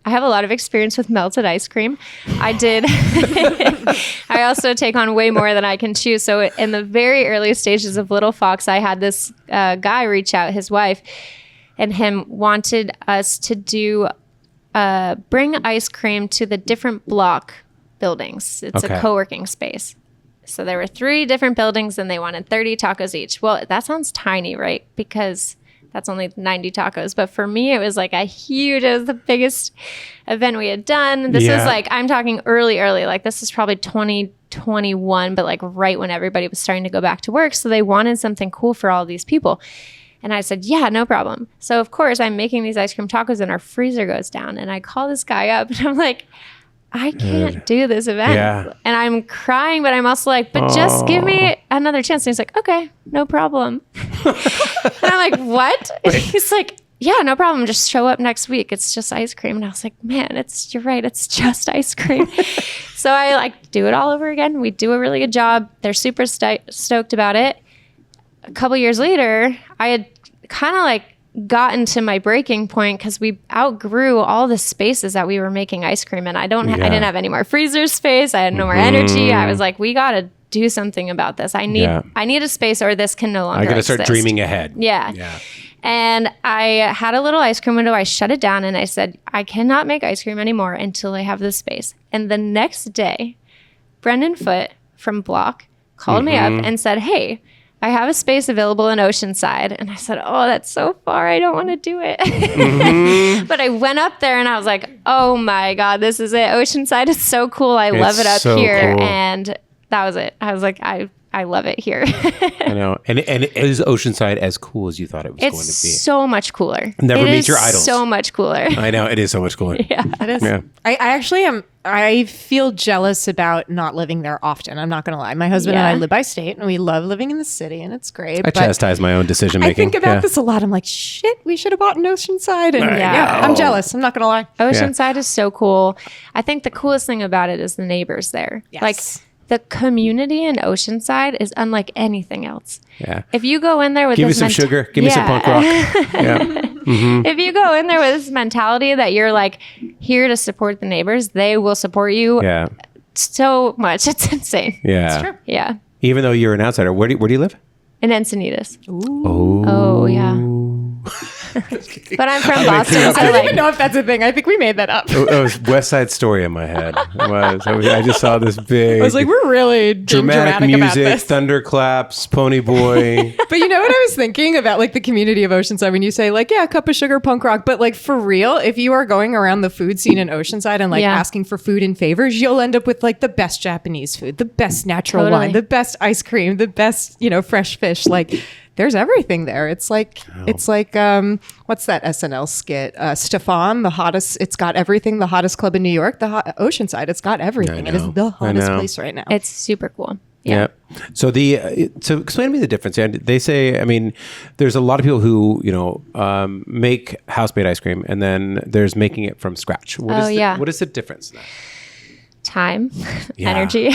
have a lot of experience with melted ice cream. I did. I also take on way more than I can chew. So in the very early stages of Little Fox, I had this guy reach out, his wife, and him wanted us to bring ice cream to the different block buildings. It's a co-working space. So there were 3 different buildings, and they wanted 30 tacos each. Well, that sounds tiny, right? Because that's only 90 tacos. But for me, it was it was the biggest event we had done. This was I'm talking early. This is probably 2021, but right when everybody was starting to go back to work. So they wanted something cool for all these people. And I said, yeah, no problem. So of course I'm making these ice cream tacos, and our freezer goes down. And I call this guy up, and I'm like, I can't do this event. Yeah. And I'm crying, but I'm also but just give me another chance. And he's like, okay, no problem. And I'm like, what? And he's like, yeah, no problem. Just show up next week. It's just ice cream. And I was like, man, you're right. It's just ice cream. So I do it all over again. We do a really good job. They're super stoked about it. A couple years later, I had kind of gotten to my breaking point because we outgrew all the spaces that we were making ice cream in. I didn't have any more freezer space. I had no more energy. I was like, we got to do something about this. I need a space or this can no longer I got to exist. start dreaming ahead. Yeah. And I had a little ice cream window. I shut it down and I said, I cannot make ice cream anymore until I have this space. And the next day, Brendan Foote from Block called me up and said, hey, I have a space available in Oceanside. And I said, oh, that's so far. I don't want to do it. But I went up there and I was like, oh my God, this is it. Oceanside is so cool. I love it up here. Cool. And that was it. I was like, I love it here. I know. And is Oceanside as cool as you thought it was going to be? It's so much cooler. Never meet your idols. So much cooler. I know. It is so much cooler. Yeah. It is. Yeah. I actually am. I feel jealous about not living there often. I'm not going to lie. My husband and I live by state and we love living in the city and it's great. I chastise my own decision making. I think about this a lot. I'm like, shit, we should have bought an Oceanside. And I'm jealous. I'm not going to lie. Oceanside is so cool. I think the coolest thing about it is the neighbors there. Yes. Like the community in Oceanside is unlike anything else. Yeah. If you go in there with give me some sugar, give me some punk rock. Yeah. If you go in there with this mentality that you're like here to support the neighbors, they will support you so much. It's insane. Yeah. It's true. Yeah. Even though you're an outsider, where do you live? In Encinitas. Ooh. Oh, yeah. But I'm from Boston, so I don't even know if that's a thing. I think we made that up. It was West Side Story in my head. It was. I just saw this big. I was like, we're really dramatic music, about this. thunderclaps, Pony Boy. But you know what I was thinking about, like the community of Oceanside when you say like, yeah, cup of sugar, punk rock. But like for real, if you are going around the food scene in Oceanside and like asking for food and favors, you'll end up with like the best Japanese food, the best natural wine, the best ice cream, the best, fresh fish. Like there's everything there. It's like what's that SNL skit? Stefan, the hottest. It's got everything. The hottest club in New York, Oceanside. It's got everything. It is the hottest place right now. It's super cool. Yeah. So so explain to me the difference. They say, I mean, there's a lot of people who make house-made ice cream, and then there's making it from scratch. What is the difference in that? Time, energy,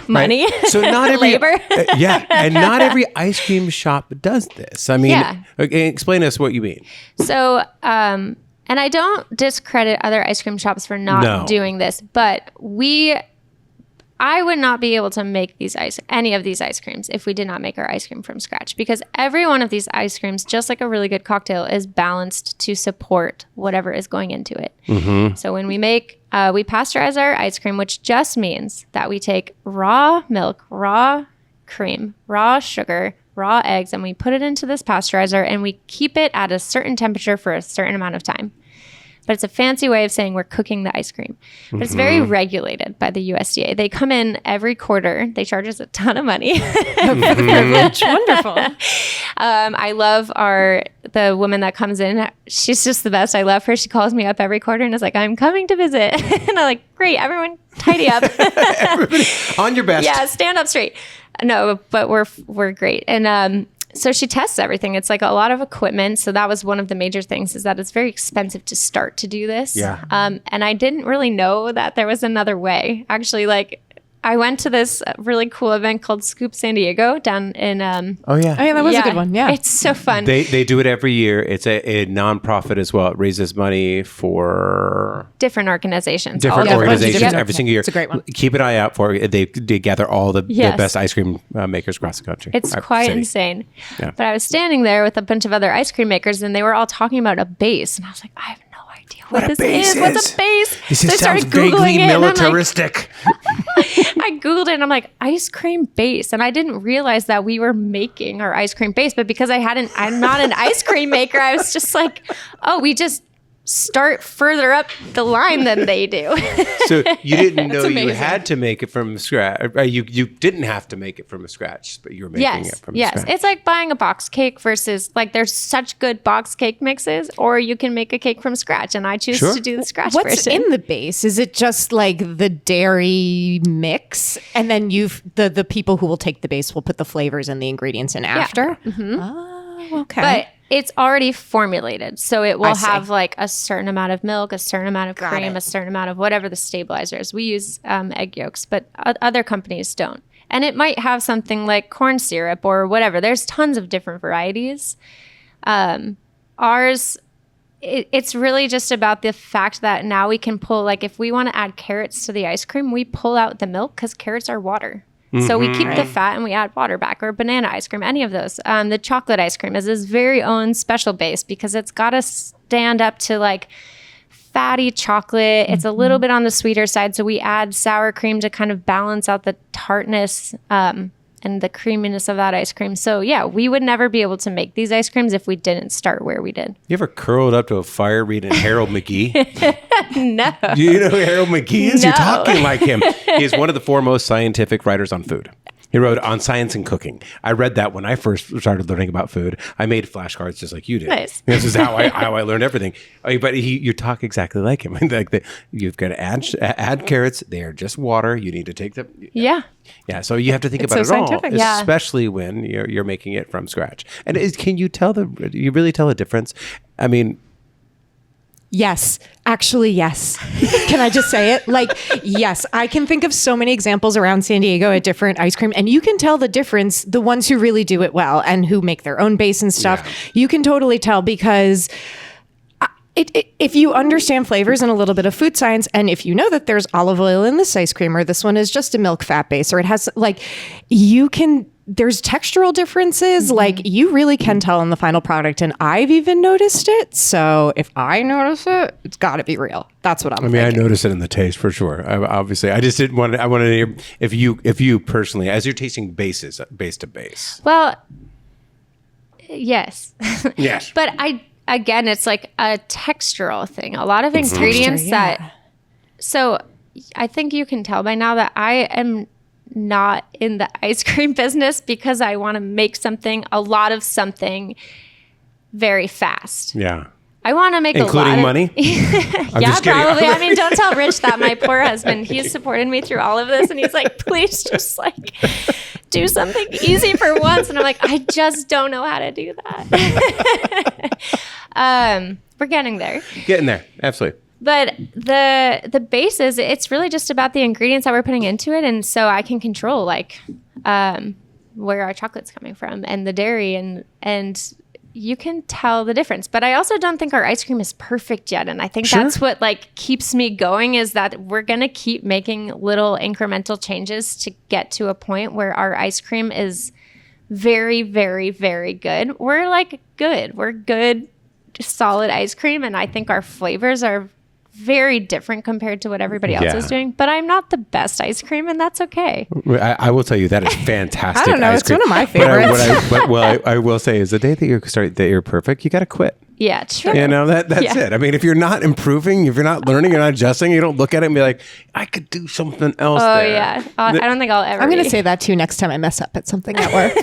money, right. So not every labor. And not every ice cream shop does this. I mean, explain to us what you mean. So, and I don't discredit other ice cream shops for not doing this, but I would not be able to make any of these ice creams if we did not make our ice cream from scratch, because every one of these ice creams, just like a really good cocktail, is balanced to support whatever is going into it. Mm-hmm. So when we make, we pasteurize our ice cream, which just means that we take raw milk, raw cream, raw sugar, raw eggs, and we put it into this pasteurizer and we keep it at a certain temperature for a certain amount of time. But it's a fancy way of saying we're cooking the ice cream. But it's very regulated by the USDA. They come in every quarter. They charge us a ton of money. For the privilege. Wonderful. I love the woman that comes in. She's just the best. I love her. She calls me up every quarter and is like, I'm coming to visit. And I'm like, great, everyone tidy up. Everybody on your best. Yeah, stand up straight. No, but we're great. And so she tests everything. It's like a lot of equipment. So that was one of the major things, is that it's very expensive to start to do this. Yeah. And I didn't really know that there was another way. Actually, like I went to this really cool event called Scoop San Diego down in. Oh yeah, that was a good one. Yeah, it's so fun. They do it every year. It's a nonprofit as well. It raises money for different organizations. Every single year. It's a great one. Keep an eye out for it. They gather all the best ice cream makers across the country. It's quite insane. Yeah. But I was standing there with a bunch of other ice cream makers, and they were all talking about a base, and I was like, I have no idea what this is. What's a base? This so I started sounds vaguely militaristic. I Googled it and I'm like, ice cream base. And I didn't realize that we were making our ice cream base. But because I'm not an ice cream maker, I was just like, oh, we just start further up the line than they do. So you didn't know you had to make it from scratch. You didn't have to make it from scratch, but you were making it from scratch. Yes, it's like buying a box cake versus like there's such good box cake mixes, or you can make a cake from scratch, and I choose to do the scratch version. What's in the base? Is it just like the dairy mix, and then the people who will take the base will put the flavors and the ingredients in after? Yeah. Mm-hmm. Oh, okay. But it's already formulated. So it will have like a certain amount of milk, a certain amount of cream, a certain amount of whatever the stabilizers. We use egg yolks, but other companies don't. And it might have something like corn syrup or whatever. There's tons of different varieties. ours, it's really just about the fact that now we can pull, like if we want to add carrots to the ice cream, we pull out the milk because carrots are water. So we keep the fat and we add water back, or banana ice cream, any of those. The chocolate ice cream is his very own special base because it's got to stand up to like fatty chocolate. It's a little bit on the sweeter side. So we add sour cream to kind of balance out the tartness and the creaminess of that ice cream. So yeah, we would never be able to make these ice creams if we didn't start where we did. You ever curled up to a fire reading Harold McGee? No. Do you know who Harold McGee is? No. You're talking like him. He's one of the foremost scientific writers on food. He wrote on science and cooking. I read that when I first started learning about food. I made flashcards just like you did. Nice. This is how I learned everything. But you talk exactly like him. You've got to add carrots. They are just water. You need to take them. Yeah. Yeah. So you have to think It's about so it all, scientific. Yeah. especially when you're making it from scratch. And can you you really tell a difference? I mean, Yes. Actually, yes. Can I just say it? Like, yes. I can think of so many examples around San Diego at different ice cream, and you can tell the difference, the ones who really do it well and who make their own base and stuff. Yeah. You can totally tell because if you understand flavors and a little bit of food science, and if you know that there's olive oil in this ice cream, or this one is just a milk fat base, or it has like, there's textural differences. Like you really can tell in the final product. And I've even noticed it. So if I notice it, it's gotta be real. That's what I'm thinking. I noticed it in the taste for sure. Obviously, I just didn't want to, I wanted to hear if you personally, as you're tasting base to base. Well, yes. Yes. But again, it's like a textural thing. A lot of ingredients so I think you can tell by now that I am not in the ice cream business because I want to make a lot of something very fast. Yeah. I want to make Including a lot money? of yeah, probably. I mean, don't tell Rich that. My poor husband, he's supported me through all of this, and he's like, please just like do something easy for once. And I'm like, I just don't know how to do that. We're getting there. Getting there. Absolutely. But the base is, it's really just about the ingredients that we're putting into it. And so I can control like where our chocolate's coming from and the dairy and you can tell the difference. But I also don't think our ice cream is perfect yet. And I think that's what like keeps me going, is that we're going to keep making little incremental changes to get to a point where our ice cream is very, very, very good. We're like good. We're good, solid ice cream. And I think our flavors are very different compared to what everybody else is doing. But I'm not the best ice cream, and that's okay. I will tell you that is fantastic. I don't know. Ice It's cream. one of my favorites. I will say is the day that you're perfect, you got to quit. Yeah, true. You know, that's it. I mean, if you're not improving, if you're not learning, you're not adjusting, you don't look at it and be like, I could do something else there. Yeah. I don't think I'll ever. I'm going to say that too next time I mess up at something at work.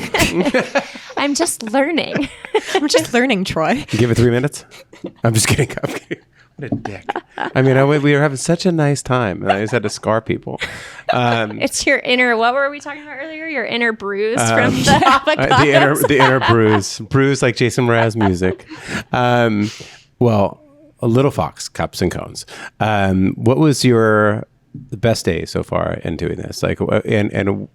I'm just learning. I'm just learning, Troy. Give it 3 minutes. I'm just kidding. I'm kidding. What a dick. I mean, we were having such a nice time, and I just had to scar people. It's your inner, what were we talking about earlier? Your inner bruise from the avocados. The inner bruise like Jason Mraz music. Well, a Little Fox cups and cones. What was your best day so far in doing this? Like, and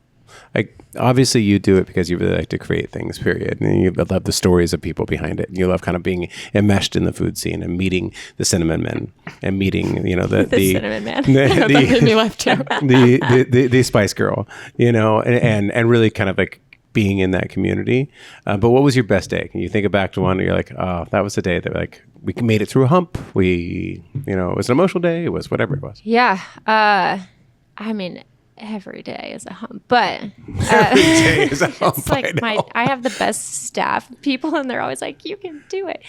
like, obviously you do it because you really like to create things, period. And you love the stories of people behind it. And you love kind of being enmeshed in the food scene and meeting the cinnamon men and meeting, you know, the cinnamon man. That made me laugh too. the Spice Girl, you know, and really kind of like being in that community. But what was your best day? Can you think back to one where you're like, oh, that was the day that like we made it through a hump. We, you know, it was an emotional day. It was whatever it was. Yeah. I mean, every day is a hump, but Every day is a hump. it's like I have the best staff people, and they're always like, you can do it.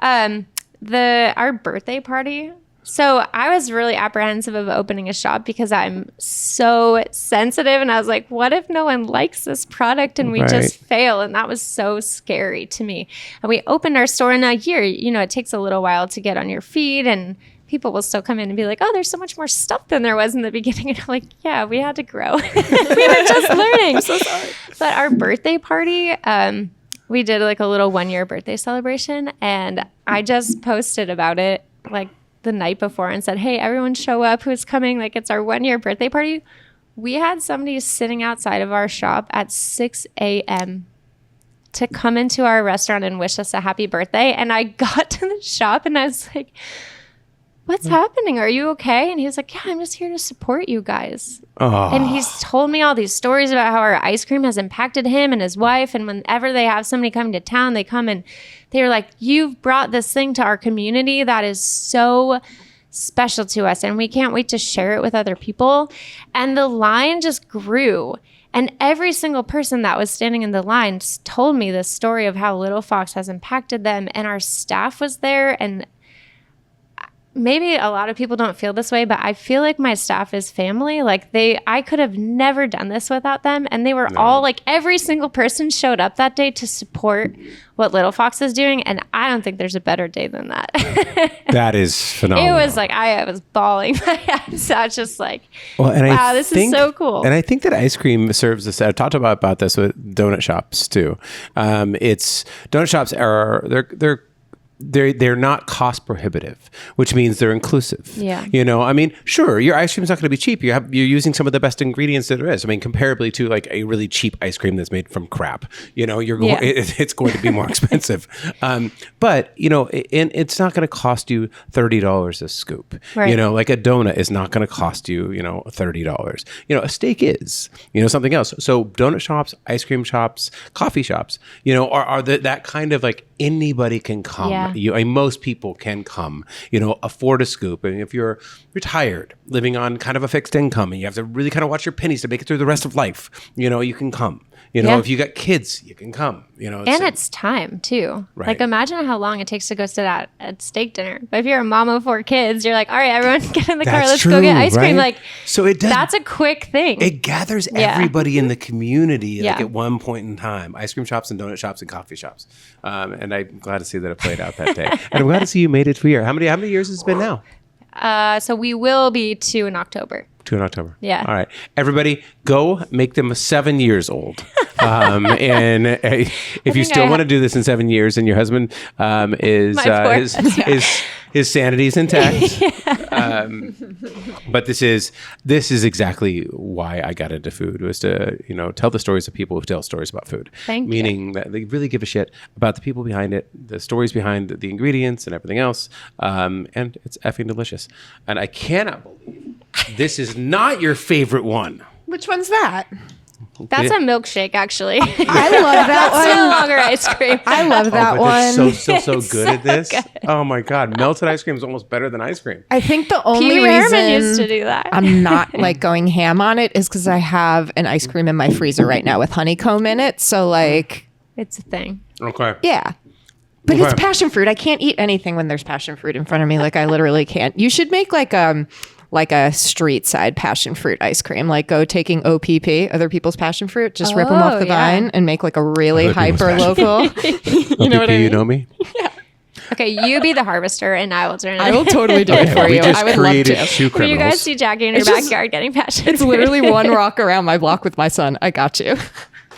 Our birthday party. So I was really apprehensive of opening a shop because I'm so sensitive, and I was like, what if no one likes this product and we just fail? And that was so scary to me. And we opened our store in a year. You know, it takes a little while to get on your feet, and people will still come in and be like, oh, there's so much more stuff than there was in the beginning. And I'm like, yeah, we had to grow. We were just learning. So sorry. But our birthday party, we did like a little 1-year birthday celebration. And I just posted about it like the night before and said, hey, everyone show up who's coming. Like, it's our 1-year birthday party. We had somebody sitting outside of our shop at 6 a.m. to come into our restaurant and wish us a happy birthday. And I got to the shop and I was like, what's happening? Are you okay? And he was like, yeah, I'm just here to support you guys. Oh. And he's told me all these stories about how our ice cream has impacted him and his wife. And whenever they have somebody coming to town, they come and they're like, you've brought this thing to our community that is so special to us. And we can't wait to share it with other people. And the line just grew. And every single person that was standing in the line told me this story of how Little Fox has impacted them. And our staff was there. And maybe a lot of people don't feel this way, but I feel like my staff is family. Like I could have never done this without them. And they were all like, every single person showed up that day to support what Little Fox is doing. And I don't think there's a better day than that. That is phenomenal. It was like, I was bawling my eyes out, just like, well, and wow, this is so cool. And I think that ice cream serves this. I've talked about this with donut shops too. It's donut shops they're not cost prohibitive, which means they're inclusive. Yeah. You know, I mean, sure, your ice cream's not going to be cheap. You're using some of the best ingredients that there is. I mean, comparably to like a really cheap ice cream that's made from crap, you know, it's going to be more expensive. But, you know, it's not going to cost you $30 a scoop. Right. You know, like a donut is not going to cost you, you know, $30. You know, a steak is, you know, something else. So donut shops, ice cream shops, coffee shops, you know, are that kind of like anybody can come. Yeah. Most people can come, you know, afford a scoop. And if you're retired, living on kind of a fixed income, and you have to really kind of watch your pennies to make it through the rest of life, you know, you can come. You know, if you got kids, you can come. You know, and it's time too. Right. Like imagine how long it takes to go sit at steak dinner. But if you're a mom of 4 kids, you're like, all right, everyone get in the car, let's go get ice cream. Like, so it does. That's a quick thing. It gathers everybody in the community like at one point in time. Ice cream shops and donut shops and coffee shops. And I'm glad to see that it played out that day. And I'm glad to see you made it to here. How many years has it been now? So we will be 2 in October. 2 in October. Yeah. All right. Everybody, go make them 7 years old. And if you still want to do this in 7 years, and your husband his sanity is intact. But this is exactly why I got into food, was to, you know, tell the stories of people who tell stories about food. Meaning that they really give a shit about the people behind it, the stories behind the ingredients and everything else. And it's effing delicious. And I cannot believe this is not your favorite one. Which one's that? That's a milkshake, actually. I love that one. That's no longer ice cream. I love that one. They're so good at this. Good. Oh my God. Melted ice cream is almost better than ice cream. I think the only Pee Wee Herman reason used to do that. I'm not like going ham on it is because I have an ice cream in my freezer right now with honeycomb in it. So like, it's a thing. Okay. yeah. But it's passion fruit. I can't eat anything when there's passion fruit in front of me. Like I literally can't. You should make like a street side passion fruit ice cream. Like go taking OPP, other people's passion fruit, just rip them off the vine and make like a really hyper local. You know what I mean? You know me? Yeah. Okay, you be the harvester and I will turn it. I will totally do it for you. I would love to. 2 criminals. Will you guys see Jackie in her backyard getting passion It's fruit? literally one rock around my block with my son. I got you.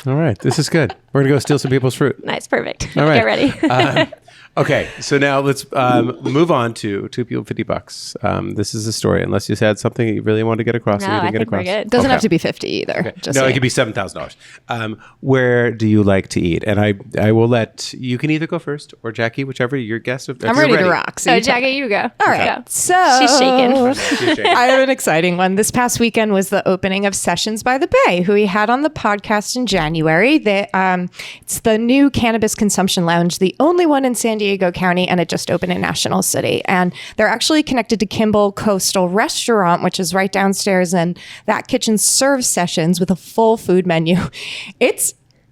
All right. This is good. We're going to go steal some people's fruit. Nice, perfect. All right. Get ready. Okay, so now let's move on to $2 people, $50. This is a story. Unless you had something you really wanted to get across, No, that you didn't I get think we're across. good. Doesn't have to be 50 either. Okay. Just No, saying. it could be $7,000. Where do you like to eat? And I will let you can either go first or Jackie, whichever your guest. I'm ready to rock. So Jackie, you go. All right. Go. So She's shaking. She's shaking. I have an exciting one. This past weekend was the opening of Sessions by the Bay, who we had on the podcast in January. It's the new cannabis consumption lounge, the only one in San Diego County, and it just opened in National City. And they're actually connected to Kimball Coastal Restaurant, which is right downstairs, and that kitchen serves Sessions with a full food menu.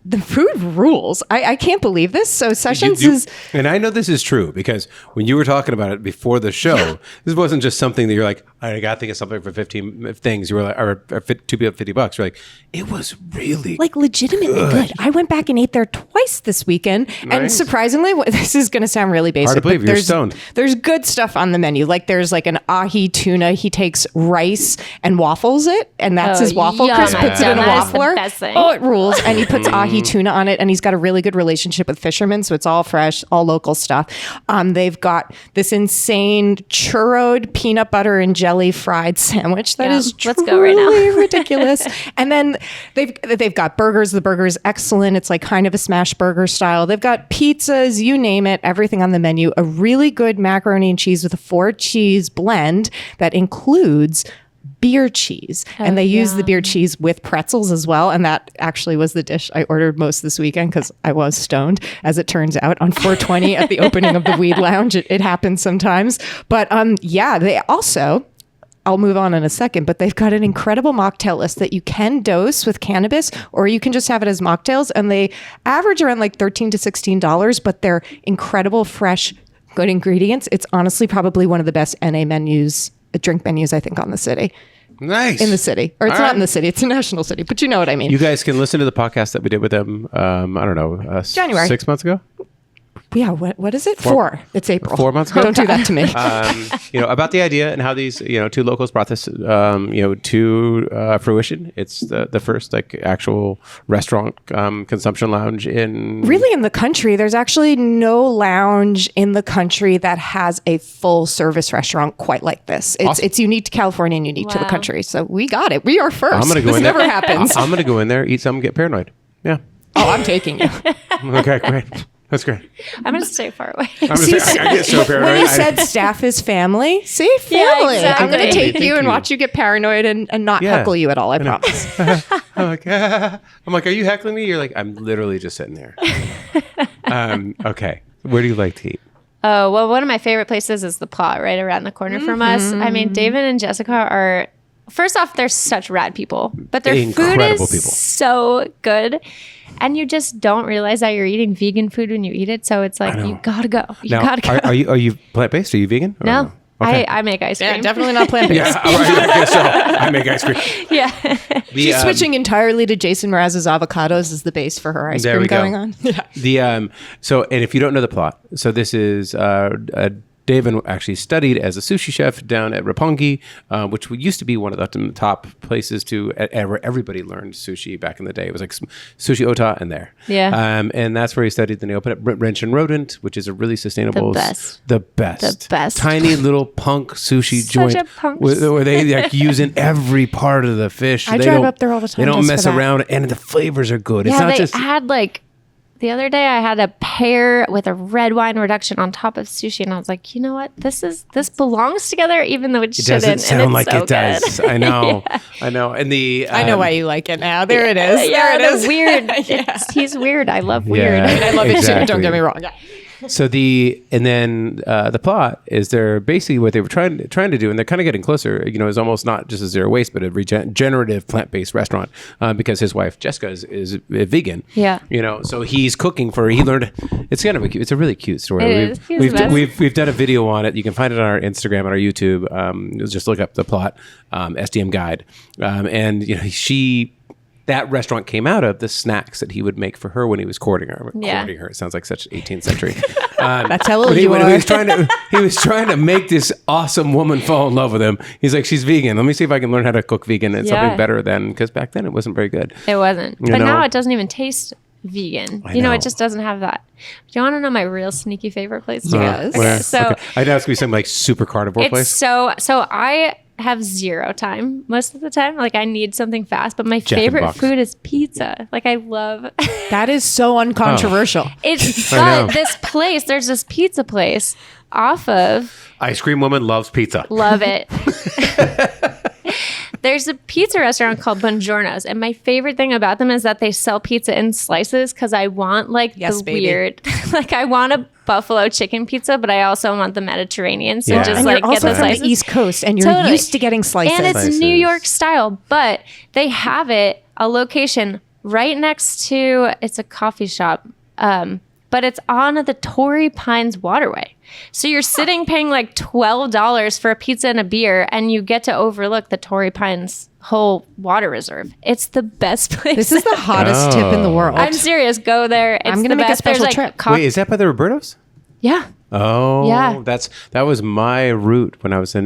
The food rules. I can't believe this. So Sessions is... And I know this is true because when you were talking about it before the show, this wasn't just something that you're like, I got to think of something for 15 things. You were like, or $2 people, $50. You're like, it was really like legitimately good. I went back and ate there twice this weekend. And Nice. surprisingly, this is going to sound really basic. Hard to believe but you're stoned. There's good stuff on the menu. Like there's like an ahi tuna. He takes rice and waffles it. And that's his waffle. yum. Chris puts it in a That is the waffler. best thing. Oh, it rules. And he puts ahi tuna on it. And he's got a really good relationship with fishermen. So it's all fresh, all local stuff. They've got this insane churroed peanut butter and jelly deli fried sandwich that is let's go right now. truly ridiculous. And then they've got burgers. The burger is excellent. It's like kind of a smash burger style. They've got pizzas, you name it, everything on the menu. A really good macaroni and cheese with a 4-cheese blend that includes beer cheese. And they use the beer cheese with pretzels as well. And that actually was the dish I ordered most this weekend because I was stoned, as it turns out, on 420 at the opening of the Weed Lounge. It happens sometimes. But they also... I'll move on in a second, but they've got an incredible mocktail list that you can dose with cannabis, or you can just have it as mocktails. And they average around like $13 to $16, but they're incredible, fresh, good ingredients. It's honestly probably one of the best NA menus, drink menus, I think, on the city. Nice. In the city. Or it's not in the city, it's a national city, but you know what I mean. You guys can listen to the podcast that we did with them, I don't know, January. 6 months ago? Yeah, what is it? 4. It's April. 4 months ago? Don't do that to me. About the idea and how these, two locals brought this, to fruition. It's the first like actual restaurant consumption lounge in... Really in the country. There's actually no lounge in the country that has a full service restaurant quite like this. It's unique to California and unique to the country. So we got it. We are first. I'm gonna go this in never there. happens. I'm going to go in there, eat something, get paranoid. Yeah. Oh, I'm taking you. Okay, great. That's great. I'm going to stay far away. I get so paranoid. When you said staff is family, see, family. exactly. I'm going to take Thank you and you. watch you get paranoid and not heckle you at all, I promise. I'm like, are you heckling me? You're like, I'm literally just sitting there. Okay. Where do you like to eat? Oh, well, one of my favorite places is the Plot right around the corner from us. I mean, David and Jessica are, first off, they're such rad people, but their food Incredible is people. so good. And you just don't realize that you're eating vegan food when you eat it. So it's like, you gotta go. You Now, gotta go. are you plant-based? Are you vegan? Or No. Okay. I make ice cream. Yeah, definitely not plant-based. Yeah, I guess so. I make ice cream. Yeah. She's switching entirely to Jason Mraz's avocados as the base for her ice There cream we go. going on. Yeah. And if you don't know the plot, so this is David actually studied as a sushi chef down at Roppongi, which used to be one of the top places where everybody learned sushi back in the day. It was like Sushi Ota and there. Yeah. And that's where he studied. Then he opened up Wrench and Rodent, which is a really sustainable. The best. Tiny little punk sushi Such joint. a punk where they like using every part of the fish. I They drive don't- up there all the time They don't just mess for that. around, and the flavors are good. It's Yeah, not they just. had like, the other day I had a pear with a red wine reduction on top of sushi, and I was like, you know what? This belongs together, even though it shouldn't. Doesn't sound and like it's so it does. good. I know. I know. And the I know why you like it now. There it is. Yeah, there it is. the weird. He's weird. I love weird. Yeah. I love it too. Don't Exactly. get me wrong. Yeah. So the plot is they're basically what they were trying to do, and they're kind of getting closer. Is almost not just a zero waste, but a regenerative plant-based restaurant because his wife Jessica is a vegan. Yeah. So he's cooking for. He learned. It's kind of a cute. It's a really cute story. It is. He's the best. We've done a video on it. You can find it on our Instagram and our YouTube. Just look up the plot SDM guide, and that restaurant came out of the snacks that he would make for her when he was courting her. Yeah. Courting her. It sounds like such 18th century. That's how old When he you are. was trying to make this awesome woman fall in love with him. He's like, she's vegan. Let me see if I can learn how to cook vegan. It's Yeah. something better than, because back then it wasn't very good. It wasn't. You But know? now it doesn't even taste vegan. I know. It just doesn't have that. Do you want to know my real sneaky favorite place? Yes. Okay, so I know it's gonna be some like super carnivore it's place. so I have zero time most of the time. Like I need something fast, but my Jack in the favorite Box. food is pizza. Like I love That is so uncontroversial. it's I know. but this place, there's this pizza place off of Ice cream woman loves pizza. love it. There's a pizza restaurant called Buongiorno's, and my favorite thing about them is that they sell pizza in slices because I want Yes, the baby. weird, like I want a buffalo chicken pizza, but I also want the Mediterranean. So Yeah. just And like you're get also the from slices. the East Coast, and you're Totally. used to getting slices. And it's Slices. New York style, but they have a location right next to, it's a coffee shop, but it's on the Torrey Pines Waterway. So you're sitting paying like $12 for a pizza and a beer, and you get to overlook the Torrey Pines whole water reserve. It's the best place. This is the hottest tip in the world. I'm serious. Go there. It's I'm gonna the make a best. special There's trip. like Wait, is that by the Roberto's? yeah. Oh, Yeah. that was my route when I was a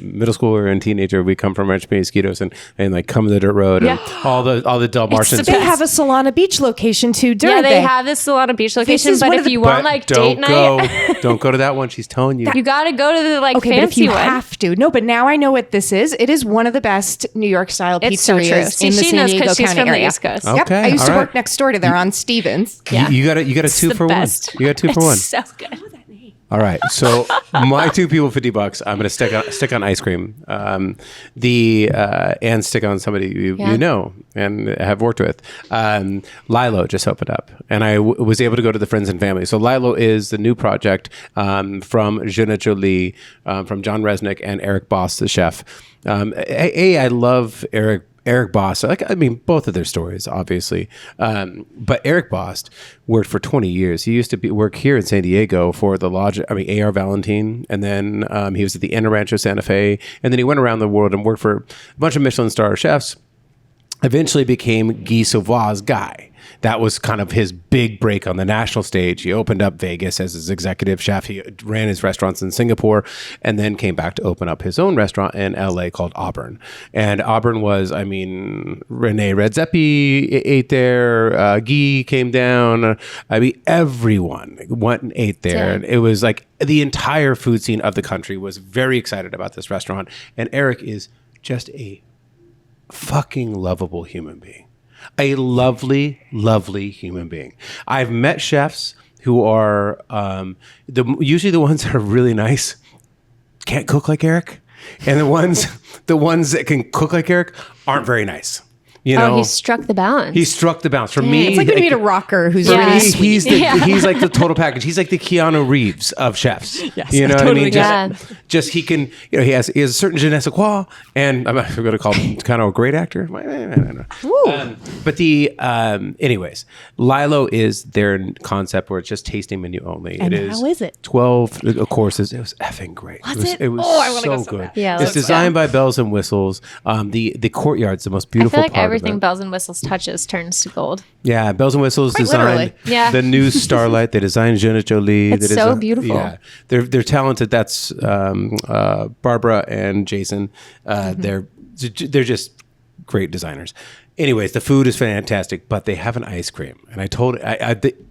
middle schooler and teenager. We come from Rancho Penasquitos and like come to the dirt road and all the Del Martians. They have a Solana Beach location too, don't Yeah, they? they have this Solana Beach location, is but one if of the- you want like date night, don't go to that one. She's telling you. you got to go to the like Okay, but if fancy you one. have to. No, but now I know what this is. It is one of the best New York style It's so true. pizzerias See, in the she San knows Diego because she's County from the area. East Coast. Yep, Okay, I used to all work right. next door to there on Stevens. Yeah. You got a two the for best. one. You got 2 for one. So good. All right, so my 2 people, $50. I'm going to stick on ice cream, and stick on somebody you know and have worked with. Lilo just opened up, and I was able to go to the friends and family. So Lilo is the new project from Juju Lee, from John Resnick and Eric Boss, the chef. I love Eric Boss. Both of their stories, obviously. But Eric Boss worked for 20 years. He used to work here in San Diego for the lodge, A.R. Valentine. And then he was at the Inn Rancho Santa Fe. And then he went around the world and worked for a bunch of Michelin star chefs. Eventually became Guy Sauvage's guy. That was kind of his big break on the national stage. He opened up Vegas as his executive chef. He ran his restaurants in Singapore and then came back to open up his own restaurant in LA called Auburn. And Auburn was, Rene Redzepi ate there. Guy came down. Everyone went and ate there. And it was like the entire food scene of the country was very excited about this restaurant. And Eric is just a fucking lovable human being. A lovely, lovely human being. I've met chefs who are usually the ones that are really nice can't cook like Eric, and the ones that can cook like Eric aren't very nice. You know, he struck the balance. He struck the balance. For me, It's like when you meet a rocker who's for really me, sweet. he's like the total package. He's like the Keanu Reeves of chefs. Yes, you know I what I totally mean? get Just he can, he has a certain je ne sais quoi, and I'm going to call him kind of a great actor. But anyways, Lilo is their concept where it's just tasting menu only. And it is how is it? 12 courses. It was effing great. It was Oh, I wanna so go so good. bad. Yeah, It's let's designed by Bells and Whistles. The courtyard's the most I beautiful feel like part everything of it. bells and whistles touches turns to gold. Yeah, Bells and Whistles Quite designed literally. Yeah. the new Starlight. They designed Juju Lee. It's so beautiful. Yeah, they're talented. That's Barbara and Jason. They're just great designers. Anyways, the food is fantastic, but they have an ice cream. And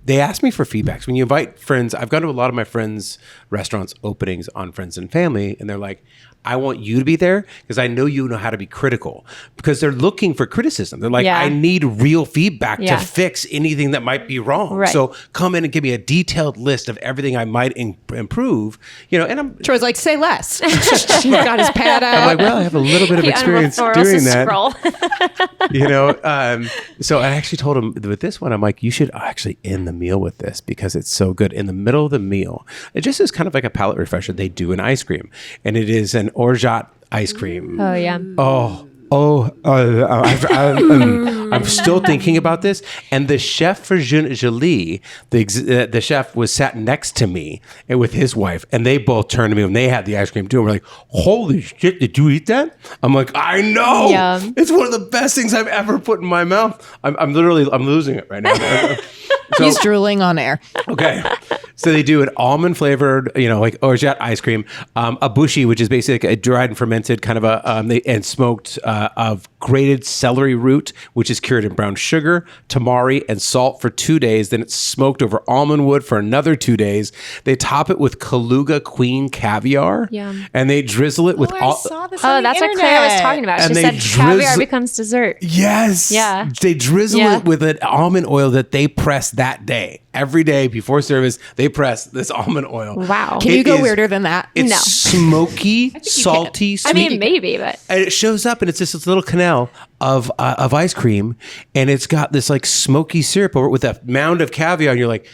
they asked me for feedbacks. When you invite friends, I've gone to a lot of my friends' restaurants openings on Friends and Family, and they're like, I want you to be there because I know you know how to be critical, because they're looking for criticism. They're like, Yeah. I need real feedback Yeah. to fix anything that might be wrong. Right. So come in and give me a detailed list of everything I might improve, and I'm Troy's like, say less. He's got his pad out. I'm like, well, I have a little bit of He experience unfurls doing his that. scroll. So I actually told him with this one, I'm like, you should actually end the meal with this because it's so good. In the middle of the meal, it just is kind of like a palate refresher. They do an ice cream, and it is an orgeat ice cream. Oh yeah. I'm still thinking about this. And the chef for Juju Lee, the chef was sat next to me and with his wife, and they both turned to me when they had the ice cream too. And we're like, holy shit, did you eat that? I'm like, I know. Yum. It's one of the best things I've ever put in my mouth. I'm losing it right now. He's drooling on air. Okay. So they do an almond flavored, like orgeat ice cream, a bushi, which is basically a dried and fermented kind of and smoked of grated celery root, which is cured in brown sugar, tamari, and salt for 2 days. Then it's smoked over almond wood for another 2 days. They top it with Kaluga Queen caviar, Yum. and they drizzle it with I all. saw this Oh, on the that's what Claire was internet. talking about. And She they said caviar drizzle- becomes dessert. Yes. Yeah. They drizzle Yeah. it with an almond oil that they press that day. Every day before service, they press this almond oil. Wow. Can you go weirder than that? It's No. smoky, salty, sweet. I mean, maybe, but And it shows up, and it's just this little canal of ice cream, and it's got this like smoky syrup over it with a mound of caviar, and you're like,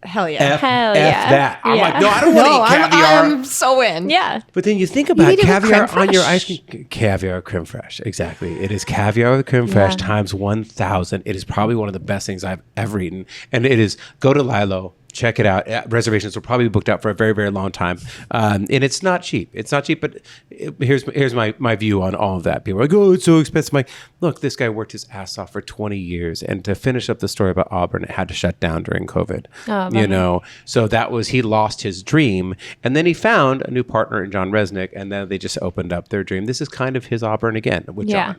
Hell yeah. F, Hell F yeah. that. I'm Yeah. like, no, I don't want to No, eat caviar. I'm so in. yeah. But then you think about eat it with caviar creme on your fraiche. ice cream. Caviar creme fraiche. Exactly. It is caviar with creme fraiche times 1,000. It is probably one of the best things I've ever eaten. And it is, go to Lilo, check it out. Reservations will probably be booked out for a very, very long time. And it's not cheap. It's not cheap, but here's my view on all of that. People are like, oh, it's so expensive. I'm like, look, this guy worked his ass off for 20 years. And to finish up the story about Auburn, it had to shut down during COVID. So he lost his dream. And then he found a new partner in John Resnick, and then they just opened up their dream. This is kind of his Auburn again with John.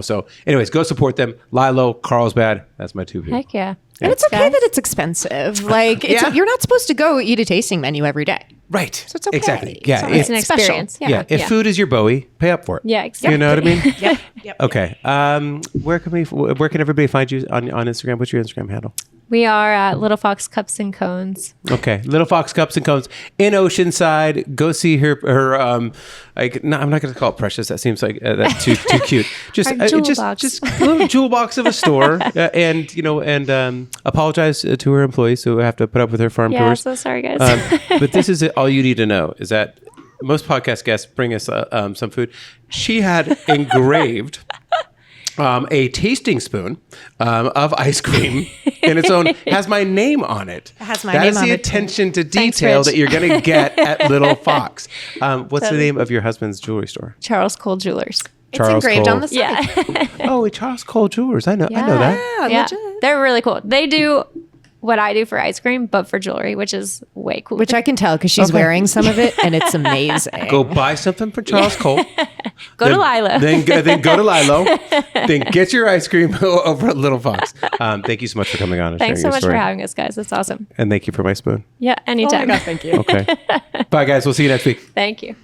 So anyways, go support them. Lilo, Carlsbad. That's my two people. Heck yeah. And it's okay that it's expensive. Like, you're not supposed to go eat a tasting menu every day. Right. So it's okay. Exactly. Yeah. It's an experience. Yeah. If food is your Bowie, pay up for it. Yeah, exactly. You know what I mean? Yep. Okay. Where can everybody find you on Instagram? What's your Instagram handle? We are at Little Fox Cups and Cones. Okay, Little Fox Cups and Cones in Oceanside. Go see her. I'm not going to call it precious. That seems like that's too cute. Just a little jewel box of a store, and apologize to her employees who have to put up with her farm tours. So sorry, guys. But this is all you need to know is that most podcast guests bring us some food. She had engraved. A tasting spoon of ice cream in its own has my name on it. It has my name on it. That is the attention to detail that you're going to get at Little Fox. What's the name of your husband's jewelry store? Charles Koll Jewelers. Charles it's engraved Koll. on the side. Oh, Charles Koll Jewelers. I know that. Yeah, legit. They're really cool. They do what I do for ice cream, but for jewelry, which is way cool. Which I can tell because she's wearing some of it, and it's amazing. Go buy something for Charles Koll. Go to Lilo. Then go to Lilo. Then get your ice cream over at Little Fox. Thank you so much for coming on and Thanks so sharing your much story. for having us, guys. That's awesome. And thank you for my spoon. Yeah, anytime. Oh my God, thank you. Okay. Bye, guys. We'll see you next week. Thank you.